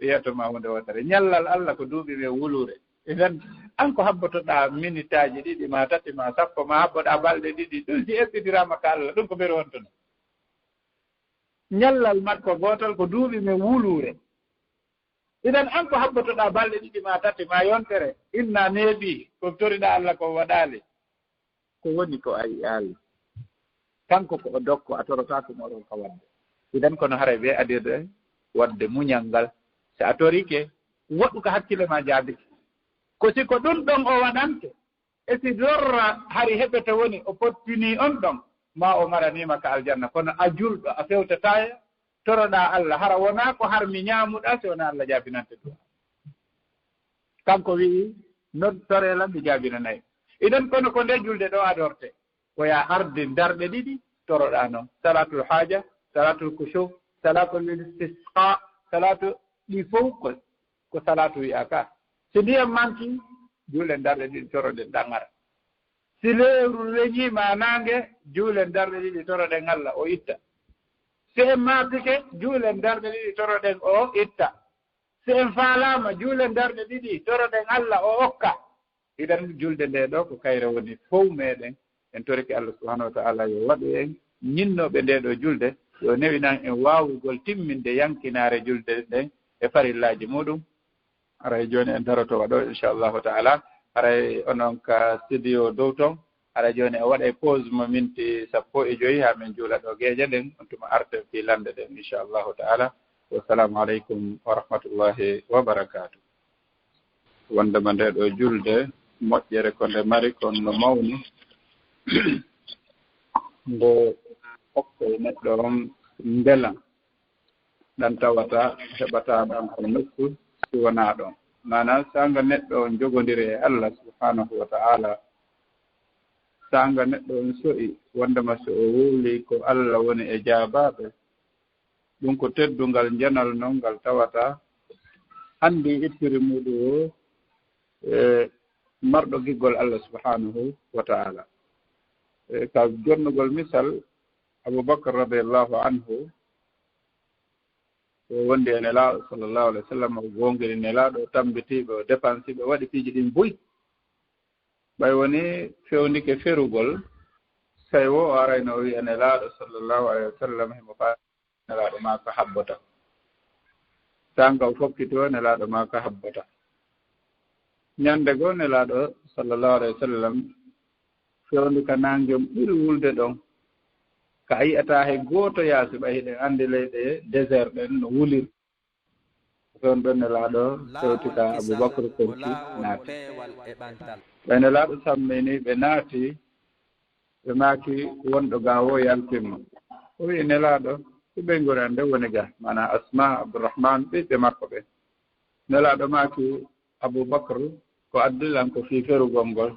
yeetoma hunde wotere ñallal Allah ko duuɓi men wulure enen an ko habbotoɗa minute aji ɗiɗi ma tati ma sappo ma habboɗa balɗe ɗiɗi ɗum si eɓɓitirama ka Allah ɗum ko ɓeri wontono ñallal makko gootol ko duuɓi men wulure inen an ko habbotoɗa balɗe ɗiɗi ma tati ma yontere inna neeɓi ko toriɗa Allah ko waɗali ko woni ko ayi Allah kanko ko o dokko a torotako moɗon ka wadde idan kono hara ɓe adirde wadde muñal ngal so a torike woɗɗu ko hakkille ma jaabike ko si ko ɗum ɗon o waɗante e si lorra hari heɓete woni o pottini on ɗon ma o maranima ka aljanna kono a julɗo a fewtataya toroɗa Allah hara wona ko har mi ñaamuɗa si wona Allah jaabinante ɗum kanko wii non torelam mi jaabinanayi idan kono ko nde julde ɗo adorte koya arde darɗe ɗiɗi toroɗa noon salatul haja salatul kusuf salatul istisqa salatu ɗi fof ko salatu wiya ka si ndiyam manki juulen darɗe ɗiɗi toroɗen ɗangara si lewru leñima nangue juulen darɗe ɗiɗi toroɗen Allah o itta si en matike juulen darɗe ɗiɗi toroɗen o itta si en faalama juulen darɗe ɗiɗi toroɗen Allah o okka idan julde nde ɗo ko kayre woni fof meɗen en toriki Allah subhanahu wa ta'ala yo waɗu en ñinnoɓe nde ɗo julde yo newinan en wawugol timminde yankinare julde ɗen e farillaji muɗum aray joni en daroto waɗo inchallahu ta'ala aray onon ka studio dow ton aray joni o waɗa pause mo minti 15 ha min juula ɗo gueƴe ɗen on tuma arte fi lande ɗen inchallahu ta'ala wassalamu aleykum wa rahmatullahi wa barakatuh wondema nde ɗo julde moƴƴere ko nde mari kon no mawni nde hokkoye neɗɗo on mbelan ɗan tawata heɓata ɗon ko nokku si wona ɗon mana sanga neɗɗo on jogodiri e Allah subhanahu wa ta'ala sanga neɗɗo on so'i wondema so o wuuli ko Allah woni e jaabaɓe ɗum ko teddungal janal noon ngal tawata anndi ittiri muɗum o e marɗo giggol Allah subhanahu wa ta'ala ka jonnugol misal Abubakar radiallahu anhu o wondi e nelaaɗo sallllahu alih wa sallam o gongiri nelaaɗo o tambitiɓe o dépensiɓe o waɗi piiji ɗin buy ɓay woni fewnike ferugol tawi o arayno o wiya nelaaɗo sallllahu alayhi wa sallam himo fa nelaaɗo ma ko habbota tanga o fokkiti o nelaaɗo ma ko habbota ñande goo nelaaɗo sallallahu alaihi wasallam fewndu ka nangem ɓuri wulde ɗon ka a yi'ata hay gooto yaasi ɓa hiɗen anndi leyɗe désert ɗen no wuliri toon ɗon nelaaɗo fewti ka aboubacre konti naati ɓe nelaaɗo sammini ɓe naati ɓe maaki wonɗo ga o yaltimma o wi nelaaɗo ko ɓe ngori annde woni ga mana asma abdourahmane ɓiɓɓe makko ɓe nelaaɗo maaki aboubacre ko addilan ko fii ferugol ngol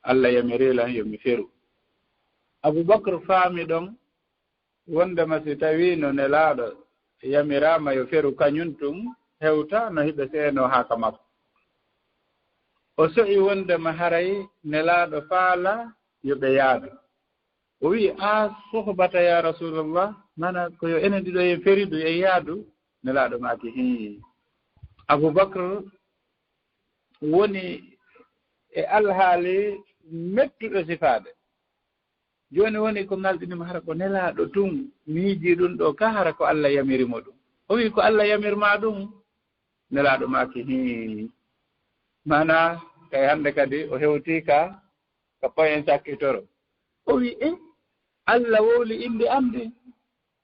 Allah yamirilan yomi feru aboubacre faami ɗon wondema si tawi no nelaaɗo yamirama yo feru kañum tun hewta no hiɓe seeno haa ka makko o soƴi wondema haray nelaaɗo faala yo ɓe yaadu o wii a sohbata ya rasulullah mana ko yo enen ɗiɗo yen feridu e yaadu nelaaɗo maaki hi aboubacre woni e alhaali mettuɗo sifaade jooni woni ko ngalɗinima hara ko nelaaɗo tun miiji ɗum ɗo ka hara ko Allah yamirimo ɗum o wii ko Allah yamirma ɗum nelaaɗo maaki hi mana kay hannde kadi o hewtii ka poyen sakkitoro o wii Allah wowli inde amdi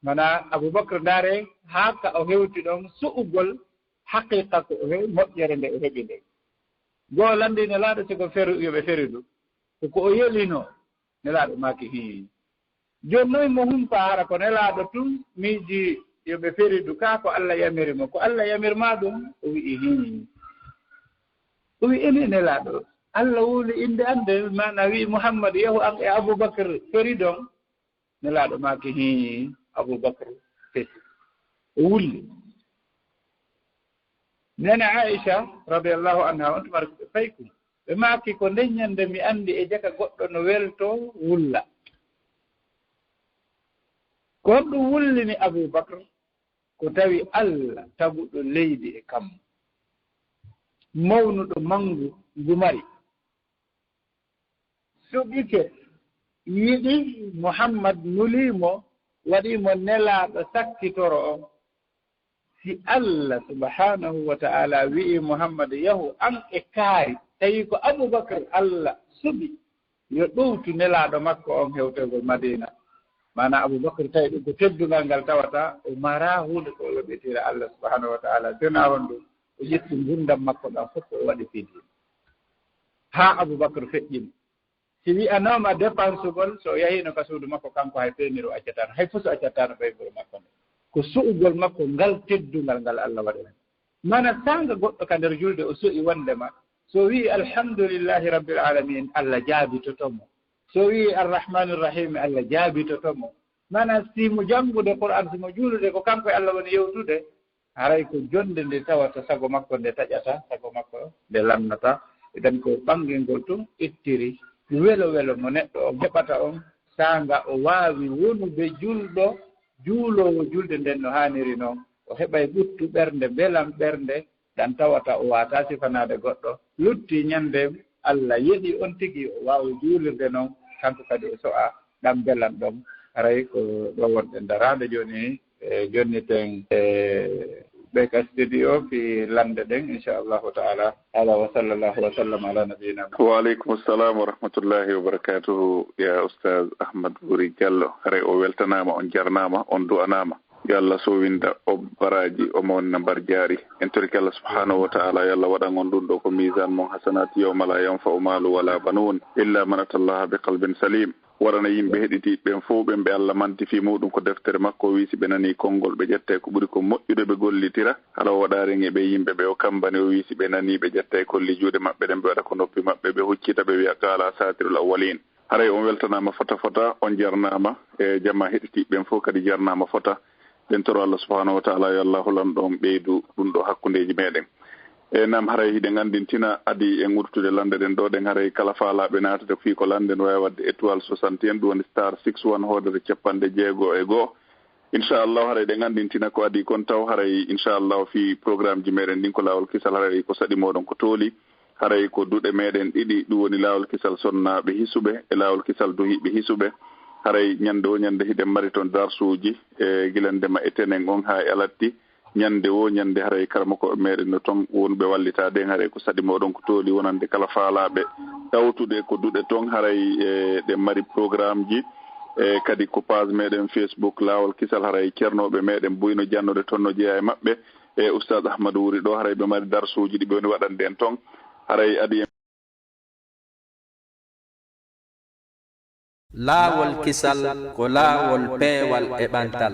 mana aboubacre ndaare haa ka o hewti ɗon su'ugol haqiqa ko o hewi moƴƴere nde o heɓi nde goo lanndi nelaaɗo siko feru yo ɓe feri ɗum ko o yelino nelaaɗo maaki hi jooni noy mo humpa hara ko nelaaɗo tun miiji yo ɓe feridu kaa ko Allah yamirimo ko Allah yamirma ɗum o wi'i hi o wi ene nelaaɗo Allah wowli inde annde mana wi Mouhammad yahu an e aboubacre feri ɗon nelaaɗo maaki hi aboubacre fesi o wulli nene Aïcha radiallahu anha on tumar ɓe fayku ɓe maaki ko ndeññande mi anndi e jaka goɗɗo no welto wulla ko ɗum wullini aboubacre ko tawi Allah taguɗo leydi e kam mawnuɗo mangu gumari suɓike yiɗi Mouhammad nulimo waɗimo nelaaɗo sakkitoro on si Allah subhanahu wa ta'ala wi'i Mouhammad yahu an e kaari tawi ko aboubacre Allah suɓi yo ɗowtu nelaaɗo makko on hewtegol Madina mana aboubacre tawi ɗum ko teddungal ngal tawata o mara hunde ko loɓetira Allah subhanahu wa ta'ala sena won ɗum o ƴetti gurdam makko ɗam fof o waɗi fiidi haa aboubacre feƴƴima si wi'anoma dépense gol so yahino ka suudu makko kanko hay peeniro accatano hay fof so accatano ɓeygol makko nde ko su'ugol makko ngal teddungal ngal Allah waɗi hen mana sanga goɗɗo ka nder julde o soƴi wondema so wi alhamdulillahi rabbil alamin Allah jaabitotomo so wi arrahmanir rahim Allah jaabitotomo mana simo janngude Qur'an simo juulude ko kanko e Allah woni yewtude haray ko jonde nde tawata sago makko nde taƴata sago makko nde lamnata eɗen ko ɓangel tun ittiri welo welo mo neɗɗo o heɓata on sanga o waawi wonude julɗo juulowo julde nden no haaniri noon o heɓay ɓuttu ɓernde belam ɓernde ɗan tawata o waata sifanade goɗɗo lutti ñande Allah yeɗi on tigi o waawi juulirde noon kanko kadi o so'a ɗam belam ɗon haray ko ɗo wonɗen darade joni jonni ten ɓe ka studio fi lande ɗen inchallahu taala ala wa sallallahu wa sallam ala nabiyina wa aleykum assalam wa rahmatullahi wa barakatuhu ya oustaz Ahmad Buri Diallo haray o weltanama on jarnama on du'anama yo Allah sowinda o baraji o mawna mbar jaari en toriki Allah subhanahu wa ta'ala yo Allah waɗan on ɗum ɗo ko misan mon hasanati yawma la yanfa'u malu wala banun illa man atallaha bi qalbin salim warana yimɓe heɗitiɓe fof ɓe Allah manti fi muɗum ko deftere makko o wiisi ɓe nani konngol ɓe ƴette ko ɓuri ko moƴƴude ɓe gollitira hala o waɗaari ɓe yimɓe ɓe o kambani o wiisi ɓe nani ɓe ƴetta e kolli juuɗe maɓɓe ɗen ɓe waɗa ko noppi maɓɓe ɓe huccita ɓe wiya kaala satirul awwalin haray on weltanama fota fota on jarnama e jamma heɗitiɓɓen fof kadi jarnama fota ɓen toro Allah subhanahu wa ta'ala yo Allah holan ɗon ɓeydu ɗum ɗo hakkundeji meɗen e nam haray hiɗen andintina adi en urtude lande ɗen ɗo ɗen haray kala faalaɓe natude fii ko lande no wawi wadde étoile 61 ɗum woni star 61 hoodere 56 inchallahu haray ɗen andintina ko adi kon taw haray inchallahu fi programme ji meɗen ɗin ko lawol kisal haray ko saɗi moɗon ko tooli haray ko duɗe meɗen ɗiɗi ɗum woni lawol kisal sonnaɓe hisuɓe e lawol kisal duhiɓe hisuɓe haray ñande o ñande hiɗen mari toon darsuji e guilandema e tenen on ha e alatti ñande o ñande haray karama ko meɗen no ton wonɓe wallitade haray ko sadi moɗon ko tooli wonande kala faalaɓe tawtude ko duɗe ton haray ɗe mari programme ji kadi ko page meɗen Facebook Laawol Kisal haray ceernoɓe meɗen buyno jannude toon no jeeya e maɓɓe oustad Ahmadou Wuri ɗo haray ɓe mari darsuji ɗi ɓe woni waɗande en ton haray adi Laawol Kisal ko laawol peewal e ɓantal.